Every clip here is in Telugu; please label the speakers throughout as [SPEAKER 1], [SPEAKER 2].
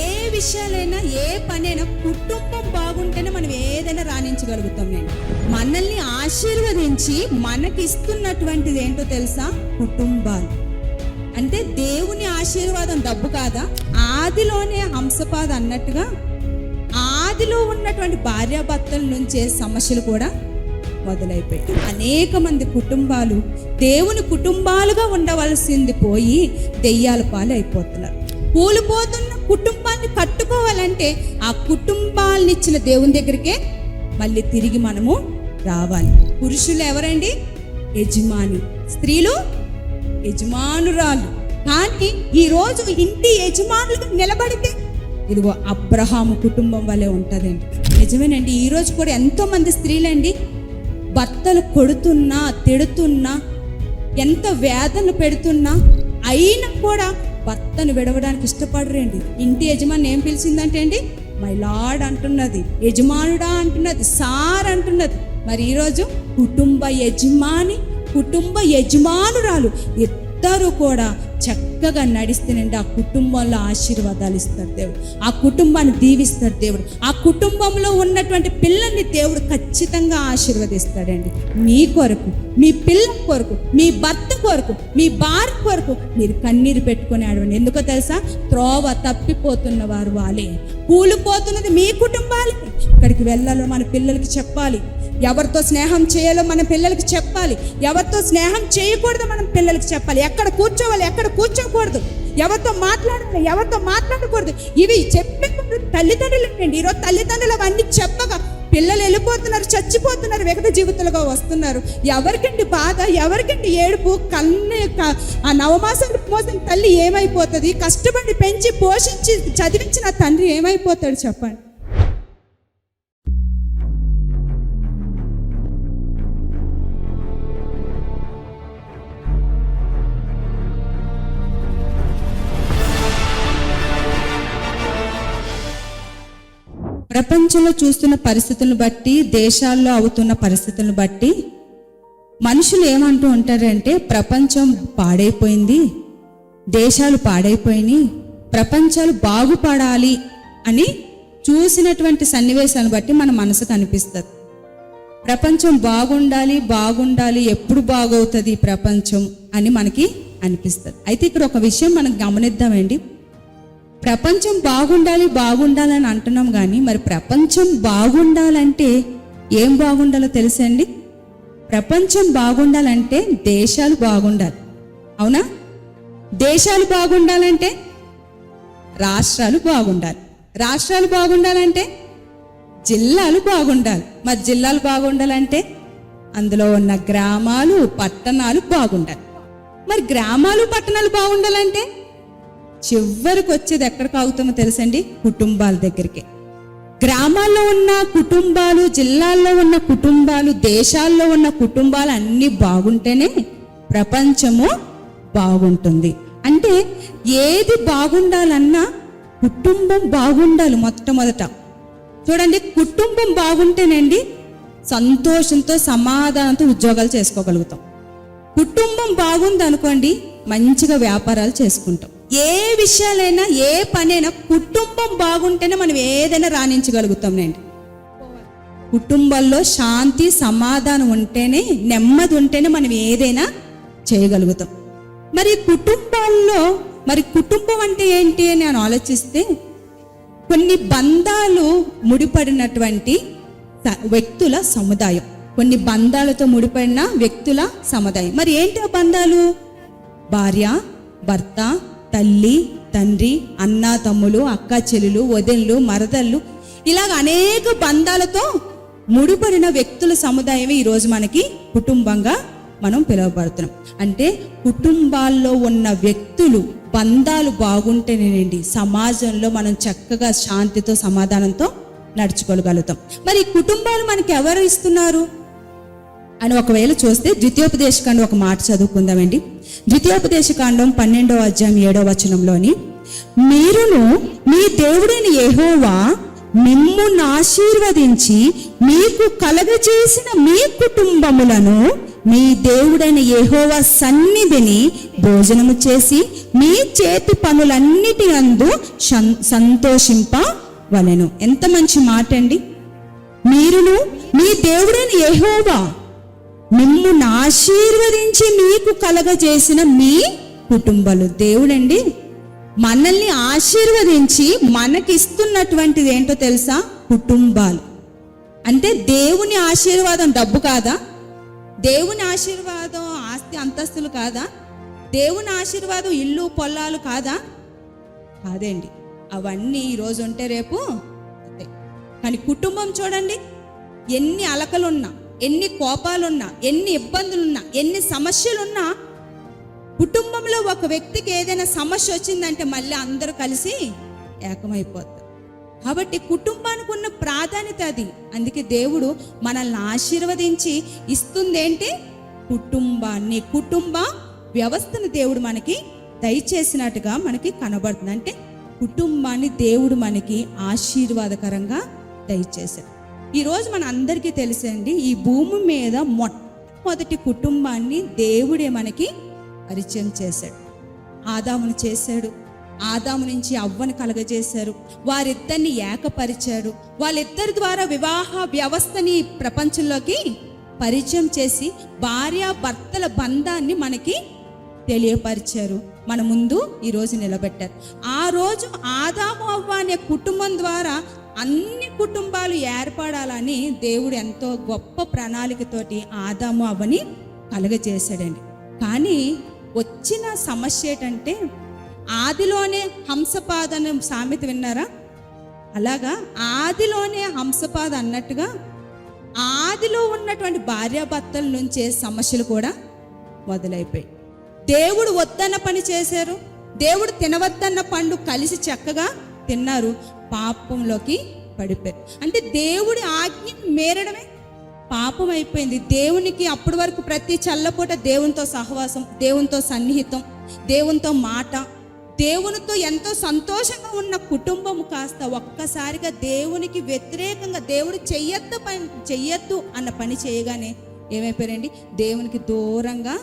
[SPEAKER 1] ఏ విషయాలైనా, ఏ పనైనా కుటుంబం బాగుంటేనే మనం ఏదైనా రాణించగలుగుతాం. నేను మనల్ని ఆశీర్వదించి మనకిస్తున్నటువంటిది ఏంటో తెలుసా? కుటుంబాలు. అంటే దేవుని ఆశీర్వాదం డబ్బు కాదా? ఆదిలోనే హంసపాద అన్నట్టుగా ఆదిలో ఉన్నటువంటి భార్యాభర్తల నుంచే సమస్యలు కూడా మొదలైపోయాయి. అనేక మంది కుటుంబాలు దేవుని కుటుంబాలుగా ఉండవలసింది పోయి దెయ్యాల పాలు అయిపోతున్నారు. కూలిపోతున్న కుటుంబాన్ని కట్టుకోవాలంటే ఆ కుటుంబాలను ఇచ్చిన దేవుని దగ్గరికే మళ్ళీ తిరిగి మనము రావాలి. పురుషులు ఎవరండి? యజమాని. స్త్రీలు యజమానురాలు. కానీ ఈరోజు ఇంటి యజమానులుగా నిలబడితే ఇదిగో అబ్రహాము కుటుంబం వల్లే ఉంటుందండి. నిజమేనండి. ఈరోజు కూడా ఎంతోమంది స్త్రీలండి భర్తలు కొడుతున్నా, తిడుతున్నా, ఎంత వేదన పెడుతున్నా అయినా కూడా భర్తను విడవడానికి ఇష్టపడరండి. ఇంటి యజమాని ఏం పిలిచిందంటే అండి, మై లార్డ్ అంటున్నది, యజమానుడా అంటున్నది, సార్ అంటున్నది. మరి ఈరోజు కుటుంబ యజమాని, కుటుంబ యజమానురాలు ఇద్దరు కూడా చక్కగా నడిస్తేనండి ఆ కుటుంబంలో ఆశీర్వాదాలు ఇస్తాడు దేవుడు. ఆ కుటుంబాన్ని దీవిస్తాడు దేవుడు. ఆ కుటుంబంలో ఉన్నటువంటి పిల్లల్ని దేవుడు ఖచ్చితంగా ఆశీర్వదిస్తాడండి. మీ కొరకు, మీ పిల్లల కొరకు, మీ భర్త కొరకు, మీ భార్య కొరకు మీరు కన్నీరు పెట్టుకొని ఆడవండి. ఎందుకో తెలుసా? త్రోవ తప్పిపోతున్న వారు వాళ్ళే. కూలిపోతున్నది మీ కుటుంబాలే. ఇక్కడికి వెళ్ళాలో మన పిల్లలకి చెప్పాలి. ఎవరితో స్నేహం చేయాలో మన పిల్లలకి చెప్పాలి. ఎవరితో స్నేహం చేయకూడదు మనం పిల్లలకి చెప్పాలి. ఎక్కడ కూర్చోవాలి, ఎక్కడ కూర్చోకూడదు, ఎవరితో మాట్లాడాలి, ఎవరితో మాట్లాడకూడదు. ఇవి చెప్పే తల్లిదండ్రులు అండి. ఈరోజు తల్లిదండ్రులు అవన్నీ చెప్పగా పిల్లలు వెళ్ళిపోతున్నారు, చచ్చిపోతున్నారు, విగత జీవితాలుగా వస్తున్నారు. ఎవరికండి బాధ, ఎవరికండి ఏడుపు? ఆ నవమాసాలు మోసిన తల్లి ఏమైపోతుంది? కష్టపడి పెంచి పోషించి చదివించిన తండ్రి ఏమైపోతాడు చెప్పండి? ప్రపంచంలో చూస్తున్న పరిస్థితులను బట్టి, దేశాల్లో అవుతున్న పరిస్థితులను బట్టి మనుషులు ఏమంటూ ఉంటారంటే ప్రపంచం పాడైపోయింది, దేశాలు పాడైపోయినాయి, ప్రపంచాలు బాగుపడాలి అని చూసినటువంటి సన్నివేశాలను బట్టి మన మనసుకు అనిపిస్తుంది. ప్రపంచం బాగుండాలి, బాగుండాలి, ఎప్పుడు బాగవుతుంది ప్రపంచం అని మనకి అనిపిస్తుంది. అయితే ఇక్కడ ఒక విషయం మనం గమనిద్దామండి. ప్రపంచం బాగుండాలి, బాగుండాలని అంటున్నాం కానీ మరి ప్రపంచం బాగుండాలంటే ఏం బాగుండాలో తెలుసండి? ప్రపంచం బాగుండాలంటే దేశాలు బాగుండాలి. అవునా? దేశాలు బాగుండాలంటే రాష్ట్రాలు బాగుండాలి. రాష్ట్రాలు బాగుండాలంటే జిల్లాలు బాగుండాలి. మరి జిల్లాలు బాగుండాలంటే అందులో ఉన్న గ్రామాలు, పట్టణాలు బాగుండాలి. మరి గ్రామాలు, పట్టణాలు బాగుండాలంటే చివరికి వచ్చేది ఎక్కడికి అవుతామో తెలుసండి? కుటుంబాల దగ్గరికి. గ్రామాల్లో ఉన్న కుటుంబాలు, జిల్లాల్లో ఉన్న కుటుంబాలు, దేశాల్లో ఉన్న కుటుంబాలు అన్నీ బాగుంటేనే ప్రపంచము బాగుంటుంది. అంటే ఏది బాగుండాలన్నా కుటుంబం బాగుండాలి మొట్టమొదట. చూడండి, కుటుంబం బాగుంటేనండి సంతోషంతో, సమాధానంతో ఉద్యోగాలు చేసుకోగలుగుతాం. కుటుంబం బాగుంది అనుకోండి, మంచిగా వ్యాపారాలు చేసుకుంటాం. ఏ విషయాలైనా, ఏ పనైనా కుటుంబం బాగుంటేనే మనం ఏదైనా రాణించగలుగుతాంలేండి. కుటుంబంలో శాంతి, సమాధానం ఉంటేనే, నెమ్మది ఉంటేనే మనం ఏదైనా చేయగలుగుతాం. మరి కుటుంబాల్లో కుటుంబం అంటే ఏంటి అని నేను ఆలోచిస్తే కొన్ని బంధాలు ముడిపడినటువంటి వ్యక్తుల సముదాయం. కొన్ని బంధాలతో ముడిపడిన వ్యక్తుల సముదాయం. మరి ఏంటి ఆ బంధాలు? భార్య, భర్త, తల్లి, తండ్రి, అన్న, తమ్ములు, అక్క, చెల్లెలు, వదినలు, మరదళ్ళు, ఇలాగ అనేక బంధాలతో ముడిపడిన వ్యక్తుల సముదాయమే ఈరోజు మనకి కుటుంబంగా మనం పిలువబడుతున్నాం. అంటే కుటుంబాల్లో ఉన్న వ్యక్తులు, బంధాలు బాగుంటేనేనండి సమాజంలో మనం చక్కగా శాంతితో, సమాధానంతో నడుచుకోగలుగుతాం. మరి ఈ కుటుంబాలు మనకి ఎవరు ఇస్తున్నారు అని ఒకవేళ చూస్తే ద్వితీయోపదేశకాండం ఒక మాట చదువుకుందామండి. ద్వితీయోపదేశకాండం 12వ అధ్యాయం 7వ వచనంలోని, మీరును మీ దేవుడైన యెహోవా మిమ్మును ఆశీర్వదించి మీకు కలగజేసిన మీ కుటుంబములను మీ దేవుడైన యెహోవా సన్నిధిని భోజనము చేసి మీ చేతి పనులన్నిటి యందు సంతోషింపవలెను. ఎంత మంచి మాట అండి. మీరును మీ దేవుడైన యెహోవా మిమ్మును ఆశీర్వదించి మీకు కలగజేసిన మీ కుటుంబాలు. దేవుడండి మనల్ని ఆశీర్వదించి మనకిస్తున్నటువంటిది ఏంటో తెలుసా? కుటుంబాలు. అంటే దేవుని ఆశీర్వాదం డబ్బు కాదా? దేవుని ఆశీర్వాదం ఆస్తి అంతస్తులు కాదా? దేవుని ఆశీర్వాదం ఇల్లు పొలాలు కాదా? కాదండి. అవన్నీ ఈరోజు ఉంటే రేపు వస్తాయి. కానీ కుటుంబం చూడండి, ఎన్ని అలకలున్నా, ఎన్ని కోపాలున్నా, ఎన్ని ఇబ్బందులున్నా, ఎన్ని సమస్యలున్నా, కుటుంబంలో ఒక వ్యక్తికి ఏదైనా సమస్య వచ్చిందంటే మళ్ళీ అందరూ కలిసి ఏకమైపోతారు. కాబట్టి కుటుంబానికి ఉన్న ప్రాధాన్యత అది. అందుకే దేవుడు మనల్ని ఆశీర్వదించి ఇస్తుందేంటి? కుటుంబాన్ని, కుటుంబ వ్యవస్థను దేవుడు మనకి దయచేసినట్టుగా మనకి కనబడుతుంది. అంటే కుటుంబాన్ని దేవుడు మనకి ఆశీర్వాదకరంగా దయచేశాడు. ఈరోజు మన అందరికీ తెలిసండి, ఈ భూమి మీద మొట్టమొదటి కుటుంబాన్ని దేవుడే మనకి పరిచయం చేశాడు. ఆదామును చేశాడు. ఆదాము నుంచి అవ్వను కలగజేశారు. వారిద్దరిని ఏకపరిచాడు. వాళ్ళిద్దరి ద్వారా వివాహ వ్యవస్థని ప్రపంచంలోకి పరిచయం చేసి భార్యాభర్తల బంధాన్ని మనకి తెలియపరిచారు. మన ముందు ఈరోజు నిలబెట్టారు. ఆ రోజు ఆదాము అవ్వ అనే కుటుంబం ద్వారా అన్ని కుటుంబాలు ఏర్పడాలని దేవుడు ఎంతో గొప్ప ప్రణాళికతోటి ఆదాము అవ్వని కలగజేశాడండి. కానీ వచ్చిన సమస్య ఏంటంటే, ఆదిలోనే హంసపాద అనే సామెత విన్నారా? అలాగా ఆదిలోనే హంసపాద అన్నట్టుగా ఆదిలో ఉన్నటువంటి భార్యాభర్తల నుంచే సమస్యలు కూడా మొదలైపోయాయి. దేవుడు వద్దన్న పని చేశారు. దేవుడు తినవద్దన్న పండు కలిసి చక్కగా తిన్నారు. పాపంలోకి పడిపోయారు. అంటే దేవుడి ఆజ్ఞ మేరడమే పాపం అయిపోయింది. దేవునికి అప్పటి వరకు ప్రతి చల్లపూట దేవునితో సహవాసం, దేవునితో సన్నిహితం, దేవునితో మాట, దేవునితో ఎంతో సంతోషంగా ఉన్న కుటుంబం కాస్త ఒక్కసారిగా దేవునికి వ్యతిరేకంగా దేవుడు చెయ్యొద్దు అన్న పని చేయగానే ఏమైపోయారండి? దేవునికి దూరంగా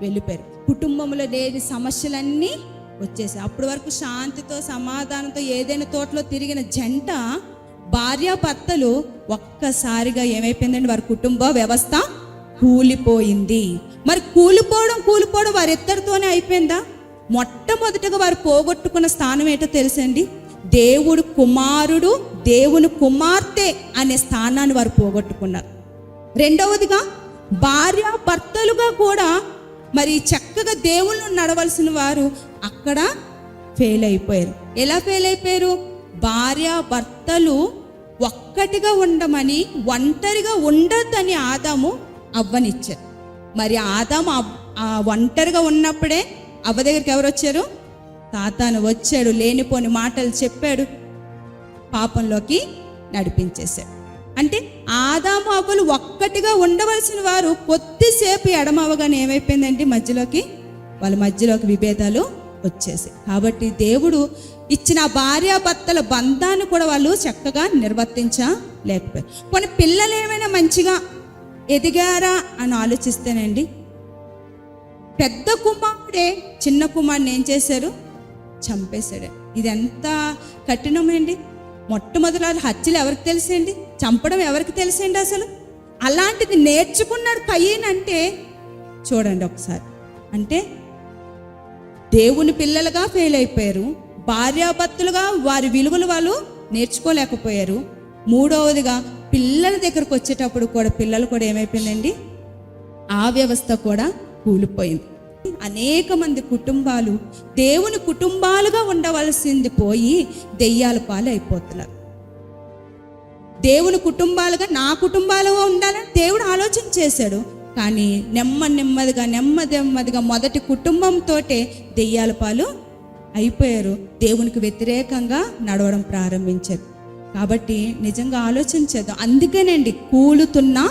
[SPEAKER 1] వెళ్ళిపోయారు. కుటుంబంలో లేని సమస్యలన్నీ వచ్చేసాయి. అప్పటి వరకు శాంతితో సమాధానంతో ఏదైనా తోటలో తిరిగిన జంట భార్యాభర్తలు ఒక్కసారిగా ఏమైపోయిందండి? వారి కుటుంబ వ్యవస్థ కూలిపోయింది. మరి కూలిపోవడం వారిద్దరితోనే అయిపోయిందా? మొట్టమొదటిగా వారు పోగొట్టుకున్న స్థానం ఏంటో తెలుసండి? దేవుడు కుమారుడు, దేవుని కుమార్తె అనే స్థానాన్ని వారు పోగొట్టుకున్నారు. రెండవదిగా భార్యాభర్తలుగా కూడా మరి చక్కగా దేవుళ్ళు నడవలసిన వారు అక్కడ ఫెయిల్ అయిపోయారు. ఎలా ఫెయిల్ అయిపోయారు? భార్యాభర్తలు ఒక్కటిగా ఉండమని, ఒంటరిగా ఉండొద్దని ఆదాము అవ్వనిచ్చారు. మరి ఆదాము ఒంటరిగా ఉన్నప్పుడే అవ్వ దగ్గరికి ఎవరు వచ్చారు? సాతాను వచ్చాడు. లేనిపోని మాటలు చెప్పాడు, పాపంలోకి నడిపించేశాడు. అంటే ఆదాము అవ్వలు ఒక్కటిగా ఉండవలసిన వారు కొద్దిసేపు ఎడమవగానే ఏమైపోయిందంటే వాళ్ళ మధ్యలోకి విభేదాలు వచ్చేసాయి. కాబట్టి దేవుడు ఇచ్చిన భార్యాభర్తల బంధాన్ని కూడా వాళ్ళు చక్కగా నిర్వర్తించలేకపోయారు. కొన్ని పిల్లలు ఏమైనా మంచిగా ఎదిగారా అని ఆలోచిస్తేనండి, పెద్ద కుమారుడే చిన్న కుమారుని ఏం చేశారు? చంపేశాడు. ఇది ఎంత కఠినమండి. మొట్టమొదటి హత్యలు ఎవరికి తెలిసండి? చంపడం ఎవరికి తెలిసండి? అసలు అలాంటిది నేర్చుకున్నాడు కయీన్ అంటే చూడండి ఒకసారి. అంటే దేవుని పిల్లలుగా ఫెయిల్ అయిపోయారు, భార్యాభర్తలుగా వారి విలువలు వాళ్ళు నేర్చుకోలేకపోయారు. మూడవదిగా పిల్లల దగ్గరకు వచ్చేటప్పుడు కూడా పిల్లలు కూడా ఏమైపోయిందండి? ఆ వ్యవస్థ కూడా కూలిపోయింది. అనేక మంది కుటుంబాలు దేవుని కుటుంబాలుగా ఉండవలసింది పోయి దెయ్యాల పాలు అయిపోతున్నారు. దేవుని కుటుంబాలుగా నా కుటుంబాలుగా ఉండాలని దేవుడు ఆలోచన చేశాడు. కానీ నెమ్మదిగా మొదటి కుటుంబంతోటే దెయ్యాల పాలు అయిపోయారు. దేవునికి వ్యతిరేకంగా నడవడం ప్రారంభించారు. కాబట్టి నిజంగా ఆలోచించేద్దాం. అందుకేనండి కూలుతున్న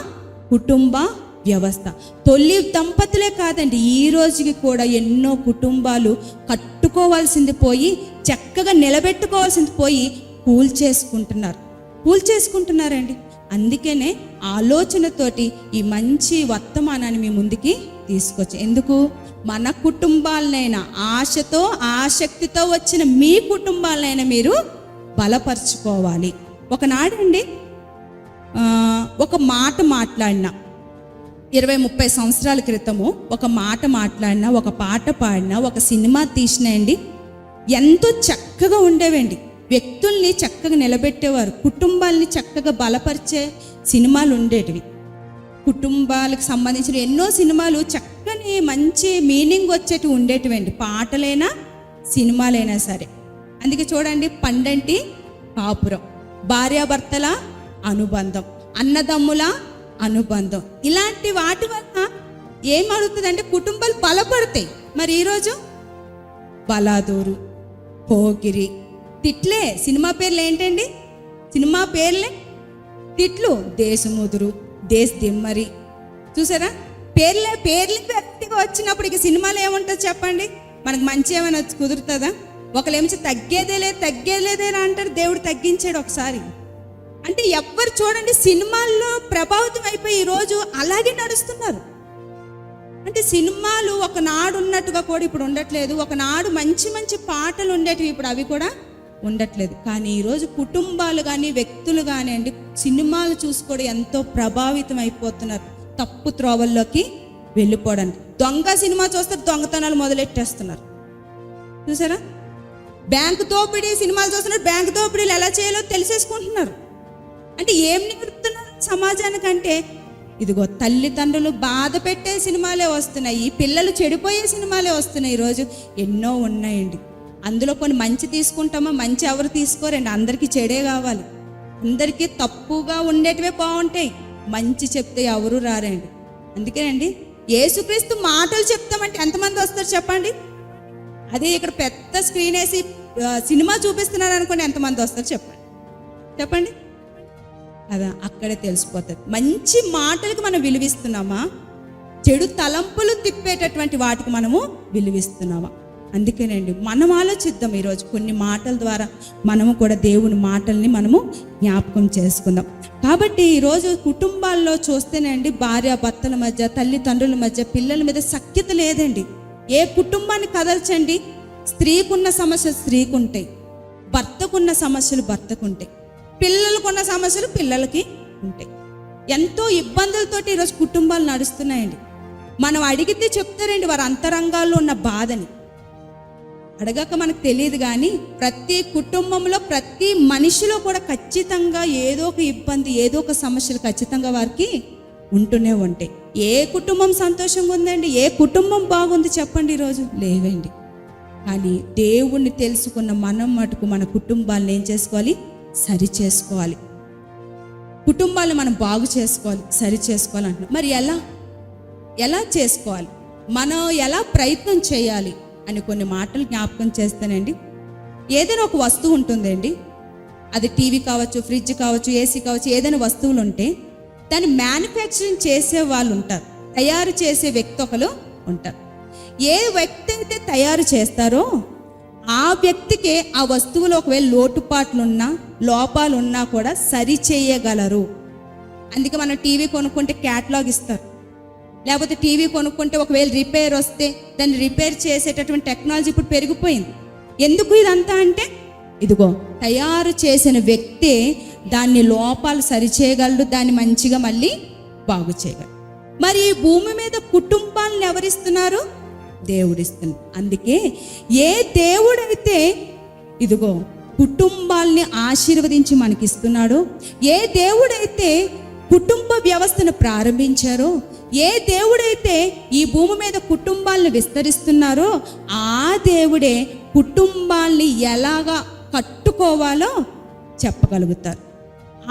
[SPEAKER 1] కుటుంబ వ్యవస్థ. తొలి దంపతులే కాదండి, ఈ రోజుకి కూడా ఎన్నో కుటుంబాలు కట్టుకోవాల్సింది పోయి, చక్కగా నిలబెట్టుకోవాల్సింది పోయి కూల్చేసుకుంటున్నారండి. అందుకనే ఆలోచనతోటి ఈ మంచి వర్తమానాన్ని మీ ముందుకి తీసుకొచ్చి, ఎందుకు మన కుటుంబాలనైనా ఆశతో ఆసక్తితో వచ్చిన మీ కుటుంబాలనైనా మీరు బలపరుచుకోవాలి. ఒకనాడండి ఒక మాట మాట్లాడిన 20-30 సంవత్సరాల క్రితము ఒక మాట మాట్లాడినా, ఒక పాట పాడినా, ఒక సినిమా తీసినాయండి, ఎంతో చక్కగా ఉండేవండి. వ్యక్తుల్ని చక్కగా నిలబెట్టేవారు, కుటుంబాలని చక్కగా బలపరిచే సినిమాలు ఉండేటివి. కుటుంబాలకు సంబంధించిన ఎన్నో సినిమాలు చక్కని మంచి మీనింగ్ వచ్చేటివి ఉండేటివండి, పాటలైనా సినిమాలైనా సరే. అందుకే చూడండి, పండంటి కాపురం, భార్యాభర్తల అనుబంధం, అన్నదమ్ముల అనుబంధం, ఇలాంటి వాటి వల్ల ఏమవుతుందంటే కుటుంబాలు బలపడతాయి. మరి ఈరోజు బలాదూరు, పోకిరి, తిట్లే. సినిమా పేర్లు ఏంటండి? సినిమా పేర్లే తిట్లు. దేశముదురు, దేశ దిమ్మరి, చూసారా? పేర్లే వ్యక్తిగా వచ్చినప్పుడు ఇక సినిమాలో ఏముంటుంది చెప్పండి? మనకు మంచి ఏమైనా కుదురుతుందా? ఒకళ్ళేమించి తగ్గేదేలే అంటారు, దేవుడు తగ్గించాడు ఒకసారి. అంటే ఎవ్వరు చూడండి సినిమాల్లో ప్రభావితం అయిపోయి ఈరోజు అలాగే నడుస్తున్నారు. అంటే సినిమాలు ఒకనాడు ఉన్నట్టుగా కూడా ఇప్పుడు ఉండట్లేదు. ఒకనాడు మంచి మంచి పాటలు ఉండేటివి, ఇప్పుడు అవి కూడా ఉండట్లేదు. కానీ ఈరోజు కుటుంబాలు కానీ వ్యక్తులు కానీ అండి సినిమాలు చూసుకోవడం ఎంతో ప్రభావితం అయిపోతున్నారు, తప్పు త్రోవల్లోకి వెళ్ళిపోవడానికి. దొంగ సినిమా చూస్తే దొంగతనాలు మొదలెట్టేస్తున్నారు, చూసారా? బ్యాంకు దోపిడీ సినిమాలు చూస్తున్నారు, బ్యాంకు దోపిడీలు ఎలా చేయాలో తెలిసేసుకుంటున్నారు. అంటే ఏం నేర్పుతున్నారు సమాజానికంటే? ఇదిగో తల్లిదండ్రులు బాధ పెట్టే సినిమాలే వస్తున్నాయి, పిల్లలు చెడిపోయే సినిమాలే వస్తున్నాయి. ఈరోజు ఎన్నో ఉన్నాయండి. అందులో కొన్ని మంచి తీసుకుంటామా? మంచి ఎవరు తీసుకోరండి, అందరికీ చెడే కావాలి. అందరికీ తప్పుగా ఉండేటివే బాగుంటాయి, మంచి చెప్తే ఎవరు రారండి. అందుకేనండి యేసుక్రీస్తు మాటలు చెప్తామంటే ఎంతమంది వస్తారు చెప్పండి? అదే ఇక్కడ పెద్ద స్క్రీన్ వేసి సినిమా చూపిస్తున్నారు అనుకోండి, ఎంతమంది వస్తారు చెప్పండి? కదా, అక్కడే తెలిసిపోతుంది. మంచి మాటలకు మనం విలువిస్తున్నామా, చెడు తలంపులు తిప్పేటటువంటి వాటికి మనము విలువిస్తున్నామా? అందుకేనండి మనం ఆలోచిద్దాం. ఈరోజు కొన్ని మాటల ద్వారా మనము కూడా దేవుని మాటల్ని మనము జ్ఞాపకం చేసుకుందాం. కాబట్టి ఈరోజు కుటుంబాల్లో చూస్తేనండి భార్యాభర్తల మధ్య, తల్లిదండ్రుల మధ్య, పిల్లల మీద సఖ్యత లేదండి. ఏ కుటుంబాన్ని కదల్చండి, స్త్రీకున్న సమస్యలు స్త్రీకుంటాయి, భర్తకున్న సమస్యలు భర్తకుంటాయి, పిల్లలకున్న సమస్యలు పిల్లలకి ఉంటాయి. ఎంతో ఇబ్బందులతోటి ఈరోజు కుటుంబాలు నడుస్తున్నాయండి. మనం అడిగితే చెప్తారండి వారి అంతరంగాల్లో ఉన్న బాధని. అడగక మనకు తెలియదు, కానీ ప్రతి కుటుంబంలో ప్రతి మనిషిలో కూడా ఖచ్చితంగా ఏదో ఒక ఇబ్బంది, ఏదో ఒక సమస్యలు ఖచ్చితంగా వారికి ఉంటూనే ఉంటాయి. ఏ కుటుంబం సంతోషంగా ఉందండి? ఏ కుటుంబం బాగుంది చెప్పండి? ఈరోజు లేవండి. కానీ దేవుణ్ణి తెలుసుకున్న మనం మటుకు మన కుటుంబాలను ఏం చేసుకోవాలి? సరి చేసుకోవాలి. కుటుంబాలను మనం బాగు చేసుకోవాలి, సరి చేసుకోవాలి అంటున్నాం. మరి ఎలా చేసుకోవాలి, మనం ఎలా ప్రయత్నం చేయాలి అని కొన్ని మాటలు జ్ఞాపకం చేస్తానండి. ఏదైనా ఒక వస్తువు ఉంటుందండి, అది టీవీ కావచ్చు, ఫ్రిడ్జ్ కావచ్చు, ఏసీ కావచ్చు, ఏదైనా వస్తువులు ఉంటే దాన్ని మ్యానుఫ్యాక్చరింగ్ చేసే వాళ్ళు ఉంటారు, తయారు చేసే వ్యక్తి ఒకరు ఉంటారు. ఏ వ్యక్తి అయితే తయారు చేస్తారో ఆ వ్యక్తికే ఆ వస్తువులో ఒకవేళ లోటుపాట్లున్నా, లోపాలున్నా కూడా సరి చేయగలరు. అందుకే మనం టీవీ కొనుక్కుంటే క్యాటలాగ్ ఇస్తారు, లేకపోతే టీవీ కొనుక్కుంటే ఒకవేళ రిపేర్ వస్తే దాన్ని రిపేర్ చేసేటటువంటి టెక్నాలజీ ఇప్పుడు పెరిగిపోయింది. ఎందుకు ఇదంతా అంటే ఇదిగో తయారు చేసిన వ్యక్తే దాన్ని లోపాలు సరిచేయగలడు, దాన్ని మంచిగా మళ్ళీ బాగు చేయగలడు. మరి ఈ భూమి మీద కుటుంబాలను ఎవరిస్తున్నారు? దేవుడిస్తున్నారు. అందుకే ఏ దేవుడైతే ఇదిగో కుటుంబాల్ని ఆశీర్వదించి మనకిస్తున్నాడో, ఏ దేవుడైతే కుటుంబ వ్యవస్థను ప్రారంభించారో, ఏ దేవుడైతే ఈ భూమి మీద కుటుంబాలను విస్తరిస్తున్నారో ఆ దేవుడే కుటుంబాల్ని ఎలాగా కట్టుకోవాలో చెప్పగలుగుతారు.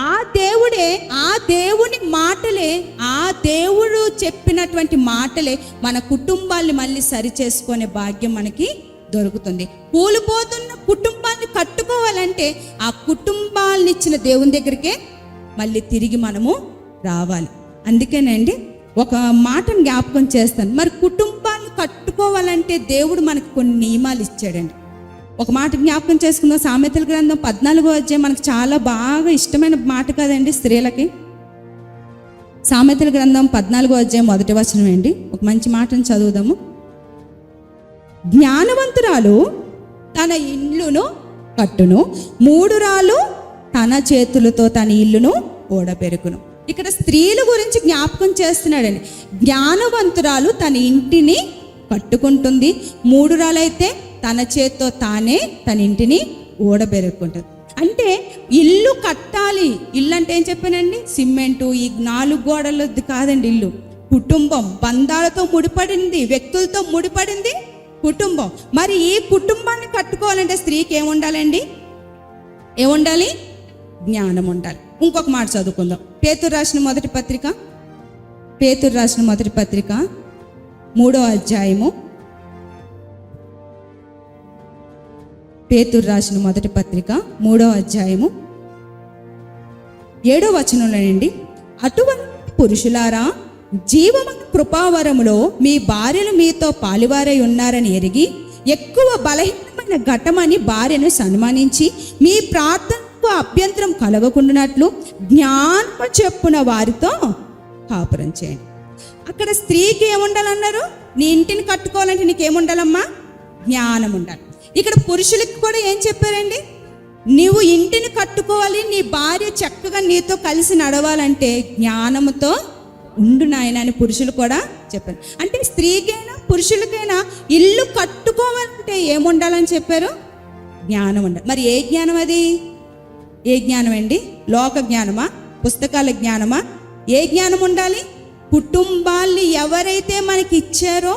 [SPEAKER 1] ఆ దేవుడే, ఆ దేవుని మాటలే, ఆ దేవుడు చెప్పినటువంటి మాటలే మన కుటుంబాన్ని మళ్ళీ సరి చేసుకునే భాగ్యం మనకి దొరుకుతుంది. కూలిపోతున్న కుటుంబాన్ని కట్టుకోవాలంటే ఆ కుటుంబాన్ని ఇచ్చిన దేవుని దగ్గరికే మళ్ళీ తిరిగి మనము రావాలి. అందుకేనండి ఒక మాటను జ్ఞాపకం చేస్తాను. మరి కుటుంబాన్ని కట్టుకోవాలంటే దేవుడు మనకు కొన్ని నియమాలు ఇచ్చాడండి. ఒక మాట జ్ఞాపకం చేసుకుందాం. సామెతల గ్రంథం 14వ అధ్యాయం మనకు చాలా బాగా ఇష్టమైన మాట కదండి స్త్రీలకి. సామెతల గ్రంథం 14వ అధ్యాయం 1వ వచనం అండి. ఒక మంచి మాటను చదువుదాము. జ్ఞానవంతురాలు తన ఇల్లును కట్టును, మూఢురాలు తన చేతులతో తన ఇల్లును ఓడబెరుకును. ఇక్కడ స్త్రీల గురించి జ్ఞాపకం చేస్తున్నాడండి. జ్ఞానవంతురాలు తన ఇంటిని కట్టుకుంటుంది, మూఢురాలైతే తన చేత్తో తానే తన ఇంటిని ఓడబెరుక్కుంటుంది. అంటే ఇల్లు కట్టాలి. ఇల్లు అంటే ఏం చెప్పానండి? సిమెంటు, ఈ 4 గోడలది కాదండి. ఇల్లు కుటుంబం, బంధాలతో ముడిపడింది, వ్యక్తులతో ముడిపడింది కుటుంబం. మరి ఈ కుటుంబాన్ని కట్టుకోవాలంటే స్త్రీకి ఏముండాలండి? ఏముండాలి? జ్ఞానం ఉండాలి. ఇంకొక మాట చదువుకుందాం. పేతురు రాసిన మొదటి పత్రిక 3వ అధ్యాయము. పేతురు రాసిన మొదటి పత్రిక 3వ అధ్యాయము 7వ వచనంలోనండి, అటువంటి పురుషులారా, జీవమైన కృపావరములో మీ భార్యలు మీతో పాలివారై ఉన్నారని ఎరిగి ఎక్కువ బలహీనమైన ఘటమని భార్యను సన్మానించి మీ ప్రార్థనకు అభ్యంతరం కలగకుండానట్లు జ్ఞానము చెప్పున వారితో కాపురం చేయండి. అక్కడ స్త్రీకి ఏముండాలన్నారు? నీ ఇంటిని కట్టుకోవాలంటే నీకేముండాలమ్మా? జ్ఞానం ఉండాలి. ఇక్కడ పురుషులకి కూడా ఏం చెప్పారండి? నీవు ఇంటిని కట్టుకోవాలి, నీ భార్య చక్కగా నీతో కలిసి నడవాలంటే జ్ఞానముతో ఉండు నాయన అని పురుషులు కూడా చెప్పారు. అంటే స్త్రీకైనా పురుషులకైనా ఇల్లు కట్టుకోవాలంటే ఏముండాలని చెప్పారు? జ్ఞానం ఉండాలి. మరి ఏ జ్ఞానం అది? ఏ జ్ఞానం అండి? లోక జ్ఞానమా? పుస్తకాల జ్ఞానమా? ఏ జ్ఞానం ఉండాలి? కుటుంబాల్ని ఎవరైతే మనకి ఇచ్చారో,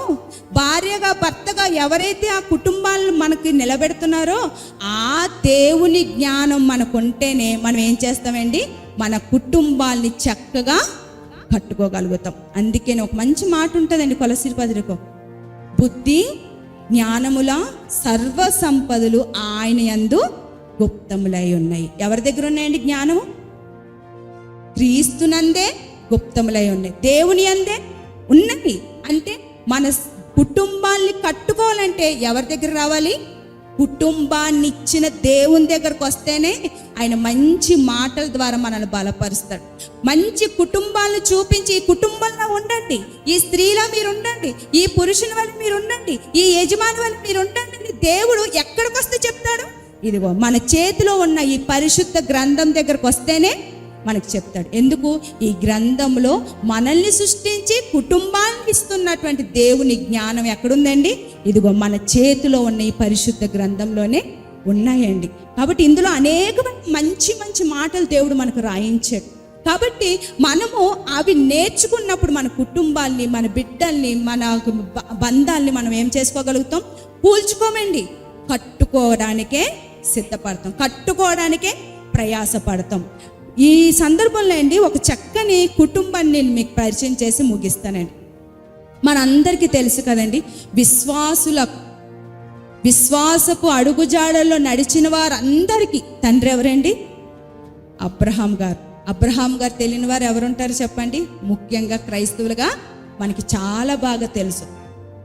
[SPEAKER 1] భార్యగా భర్తగా ఎవరైతే ఆ కుటుంబాలను మనకి నిలబెడుతున్నారో ఆ దేవుని జ్ఞానం మనకుంటేనే మనం ఏం చేస్తామండి? మన కుటుంబాల్ని చక్కగా కట్టుకోగలుగుతాం. అందుకే ఒక మంచి మాట ఉంటుందండి కొలస్సీ పత్రికలో, బుద్ధి జ్ఞానముల సర్వ సంపదలు ఆయన యందు గుప్తములై ఉన్నాయి. ఎవరి దగ్గర ఉన్నాయండి జ్ఞానము? క్రీస్తునందే గుప్తములై ఉన్నాయి, దేవుని అందే ఉన్నాయి. అంటే మన కుటుంబాన్ని కట్టుకోవాలంటే ఎవరి దగ్గర రావాలి? కుటుంబాన్ని ఇచ్చిన దేవుని దగ్గరకు వస్తేనే ఆయన మంచి మాటల ద్వారా మనల్ని బలపరుస్తాడు. మంచి కుటుంబాలను చూపించి ఈ కుటుంబంలో ఉండండి, ఈ స్త్రీలో మీరు ఉండండి, ఈ పురుషుని వల్ల మీరు ఉండండి, ఈ యజమాని వల్ల మీరు ఉండండి అని దేవుడు ఎక్కడికి వస్తే చెప్తాడు? ఇదిగో మన చేతిలో ఉన్న ఈ పరిశుద్ధ గ్రంథం దగ్గరకు వస్తేనే మనకు చెప్తాడు. ఎందుకు? ఈ గ్రంథంలో మనల్ని సృష్టించి కుటుంబాన్ని ఇస్తున్నటువంటి దేవుని జ్ఞానం ఎక్కడుందండి? ఇదిగో మన చేతిలో ఉన్న ఈ పరిశుద్ధ గ్రంథంలోనే ఉన్నాయండి. కాబట్టి ఇందులో అనేక మంచి మంచి మాటలు దేవుడు మనకు రాయించాడు. కాబట్టి మనము అవి నేర్చుకున్నప్పుడు మన కుటుంబాల్ని, మన బిడ్డల్ని, మన బంధాల్ని మనం ఏం చేసుకోగలుగుతాం? కూల్చుకోమండి, కట్టుకోవడానికే సిద్ధపడతాం, కట్టుకోవడానికే ప్రయాసపడతాం. ఈ సందర్భంలో అండి ఒక చక్కని కుటుంబాన్ని నేను మీకు పరిచయం చేసి ముగిస్తానండి. మనందరికీ తెలుసు కదండి, విశ్వాసపు అడుగుజాడల్లో నడిచిన వారందరికీ తండ్రి ఎవరండి? అబ్రహాం గారు. అబ్రహాం గారు తెలియని వారు ఎవరుంటారు చెప్పండి? ముఖ్యంగా క్రైస్తవులుగా మనకి చాలా బాగా తెలుసు.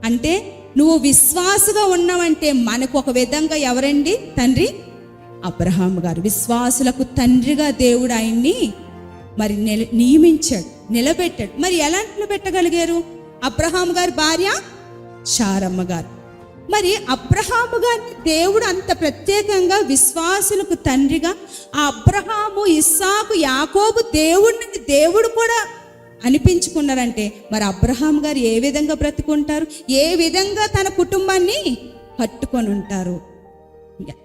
[SPEAKER 1] అంటే నువ్వు విశ్వాసగా ఉన్నావంటే మనకు ఒక విధంగా ఎవరండి తండ్రి? అబ్రహాం గారు. విశ్వాసులకు తండ్రిగా దేవుడు ఆయన్ని మరి నియమించాడు, నిలబెట్టాడు. మరి ఎలా నిలబెట్టగలిగారు? అబ్రహాం గారి భార్య శారమ్మ గారు. మరి అబ్రహాము గారిని దేవుడు అంత ప్రత్యేకంగా విశ్వాసులకు తండ్రిగా, ఆ అబ్రహాము, ఇస్సాకు, యాకోబు దేవుడు కూడా అనిపించుకున్నారంటే మరి అబ్రహాం గారు ఏ విధంగా బ్రతుకుంటారు? ఏ విధంగా తన కుటుంబాన్ని కట్టుకొని ఉంటారు?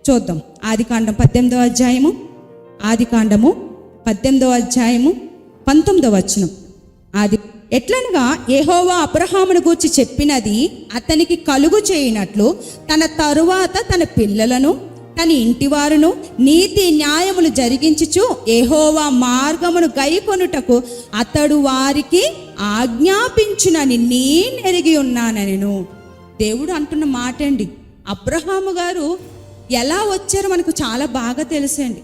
[SPEAKER 1] చూద్దాం. ఆదికాండం 18వ అధ్యాయము, ఆదికాండము 18వ అధ్యాయము 19వ వచనం. ఎట్లనగా యెహోవా అబ్రహామును గూర్చి చెప్పినది అతనికి కలుగు చేయనట్లు తన తరువాత తన పిల్లలను తన ఇంటివారును నీతి న్యాయములు జరిగించుచు యెహోవా మార్గమును గైకొనుటకు అతడు వారికి ఆజ్ఞాపించునని నేనెరిగి ఉన్నానెను. దేవుడు అంటున్న మాట అండి. అబ్రహాము గారు ఎలా వచ్చారో మనకు చాలా బాగా తెలుసండి.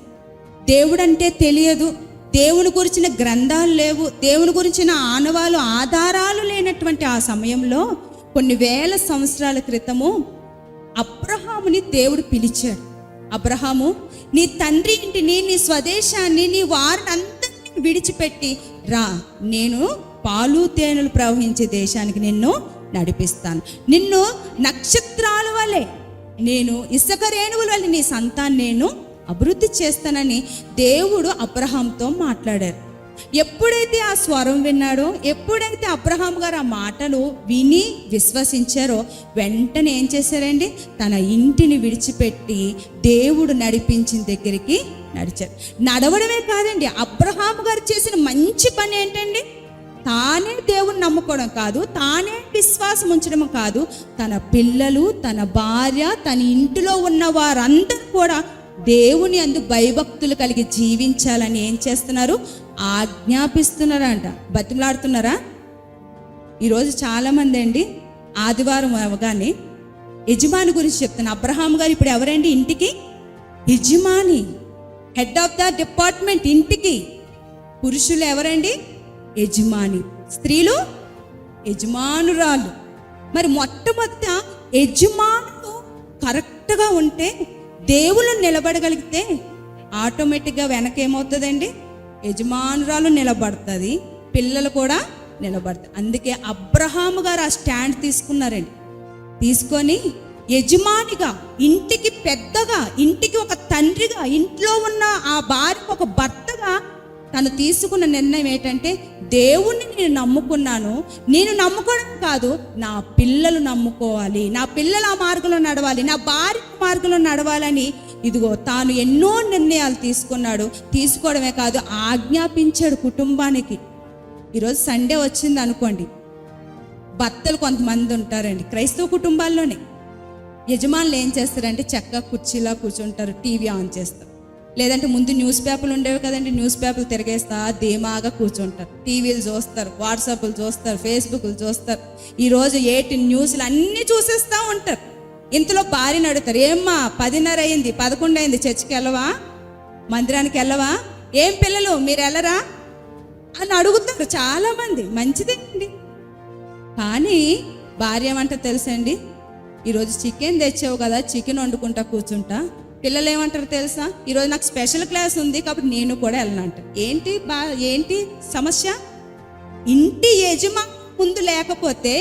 [SPEAKER 1] దేవుడు అంటే తెలియదు, దేవుని గురించిన గ్రంథాలు లేవు, దేవుని గురించిన ఆధారాలు లేనటువంటి ఆ సమయంలో కొన్ని వేల సంవత్సరాల క్రితము అబ్రహాముని దేవుడు పిలిచాడు. అబ్రహాము, నీ తండ్రి ఇంటిని, నీ స్వదేశాన్ని, నీ వారిని అందరినీ విడిచిపెట్టి రా, నేను పాలు తేనెలు ప్రవహించే దేశానికి నిన్ను నడిపిస్తాను. నిన్ను నక్షత్రాల వలె, నేను ఇసుక రేణువుల వలె నీ సంతాన్ని నేను అభివృద్ధి చేస్తానని దేవుడు అబ్రహాంతో మాట్లాడారు. ఎప్పుడైతే ఆ స్వరం విన్నాడో, ఎప్పుడైతే అబ్రహాం గారు ఆ మాటలు విని విశ్వసించారో, వెంటనే ఏం చేశారండి? తన ఇంటిని విడిచిపెట్టి దేవుడు నడిపించిన దగ్గరికి నడిచారు. నడవడమే కాదండి, అబ్రహాం గారు చేసిన మంచి పని ఏంటండి? తానే దేవుని నమ్ముకోవడం కాదు, తానే విశ్వాసం ఉంచడం కాదు, తన పిల్లలు, తన భార్య, తన ఇంటిలో ఉన్న వారందరూ కూడా దేవుని అందు భయభక్తులు కలిగి జీవించాలని ఏం చేస్తున్నారు? ఆజ్ఞాపిస్తున్నారంట. బతిమలాడుతున్నారా? ఈరోజు చాలామంది అండి ఆదివారం అవగానే యజమాని గురించి చెప్తున్నా. అబ్రహాం గారు ఇప్పుడు ఎవరండి? ఇంటికి యజమాని, హెడ్ ఆఫ్ ద డిపార్ట్మెంట్. ఇంటికి పురుషులు ఎవరండి? యజమాని. స్త్రీలు యజమానురాలు. మరి మొట్టమొదట యజమానులు కరెక్ట్గా ఉంటే, దేవుళ్ళు నిలబడగలిగితే ఆటోమేటిక్గా వెనకేమవుతుందండి? యజమానురాలు నిలబడుతుంది, పిల్లలు కూడా నిలబడతారు. అందుకే అబ్రహాము గారు ఆ స్టాండ్ తీసుకున్నారండి. తీసుకొని యజమానిగా, ఇంటికి పెద్దగా, ఇంటికి ఒక తండ్రిగా, ఇంట్లో ఉన్న ఆ భార్యకు ఒక భర్తగా తను తీసుకున్న నిర్ణయం ఏంటంటే, దేవుణ్ణి నేను నమ్ముకున్నాను, నేను నమ్ముకోవడం కాదు, నా పిల్లలు నమ్ముకోవాలి, నా పిల్లలు ఆ మార్గంలో నడవాలి, నా భార్య మార్గంలో నడవాలని ఇదిగో తాను ఎన్నో నిర్ణయాలు తీసుకున్నాడు. తీసుకోవడమే కాదు, ఆజ్ఞాపించాడు కుటుంబానికి. ఈరోజు సండే వచ్చింది అనుకోండి, భర్తలు కొంతమంది ఉంటారండి క్రైస్తవ కుటుంబాల్లోనే. యజమానులు ఏం చేస్తారంటే చక్కగా కుర్చీలో కూర్చుంటారు, టీవీ ఆన్ చేస్తారు. లేదంటే ముందు న్యూస్ పేపర్లు ఉండేవి కదండి, న్యూస్ పేపర్లు తిరిగేస్తా ధీమాగా కూర్చుంటారు. టీవీలు చూస్తారు, వాట్సాప్లు చూస్తారు, ఫేస్బుక్లు చూస్తారు. ఈరోజు ఏటి న్యూస్లు అన్నీ చూసేస్తూ ఉంటారు. ఇంతలో భార్యని అడుగుతారు, ఏమ్మా 10:30 అయింది, 11 అయింది, చర్చికి వెళ్ళవా, మందిరానికి వెళ్ళవా, ఏం పిల్లలు మీరు వెళ్ళరా అని అడుగుతారు చాలామంది. మంచిదే అండి. కానీ భార్య ఏమంటారు తెలుసండి? ఈరోజు చికెన్ తెచ్చావు కదా, చికెన్ వండుకుంటా కూర్చుంటా. పిల్లలు ఏమంటారు తెలుసా? ఈరోజు నాకు స్పెషల్ క్లాస్ ఉంది కాబట్టి నేను కూడా వెళ్ళనంట. ఏంటి సమస్య? ఇంటి యజమాని ముందు లేకపోతే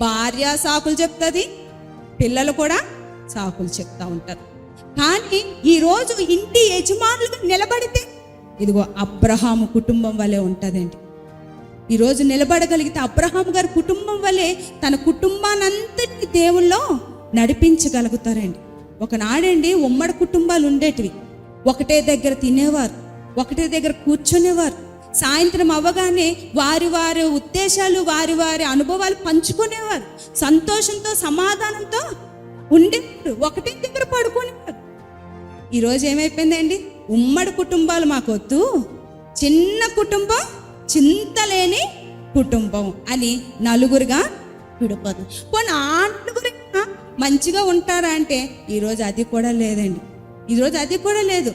[SPEAKER 1] భార్య సాకులు చెప్తుంది, పిల్లలు కూడా సాకులు చెప్తా ఉంటారు. కానీ ఈరోజు ఇంటి యజమానులుగా నిలబడితే ఇదిగో అబ్రహాము కుటుంబం వలె ఉంటుందండి. ఈరోజు నిలబడగలిగితే అబ్రహాం గారి కుటుంబం వలె తన కుటుంబానంతటిని దేవుల్లో నడిపించగలుగుతారండి. ఒకనాడండి ఉమ్మడి కుటుంబాలు ఉండేటివి. ఒకటే దగ్గర తినేవారు, ఒకటే దగ్గర కూర్చునేవారు. సాయంత్రం అవ్వగానే వారి వారి ఉద్దేశాలు, వారి వారి అనుభవాలు పంచుకునేవారు. సంతోషంతో సమాధానంతో ఉండేవారు, ఒకటే దగ్గర పడుకునేవారు. ఈరోజు ఏమైపోయిందండి? ఉమ్మడి కుటుంబాలు మాకొద్దు, చిన్న కుటుంబం, చింతలేని కుటుంబం అని నలుగురుగా విడిపోతుంది. పోనీ ఆ నలుగురిగా మంచిగా ఉంటారా అంటే ఈరోజు అది కూడా లేదండి. ఈరోజు అది కూడా లేదు.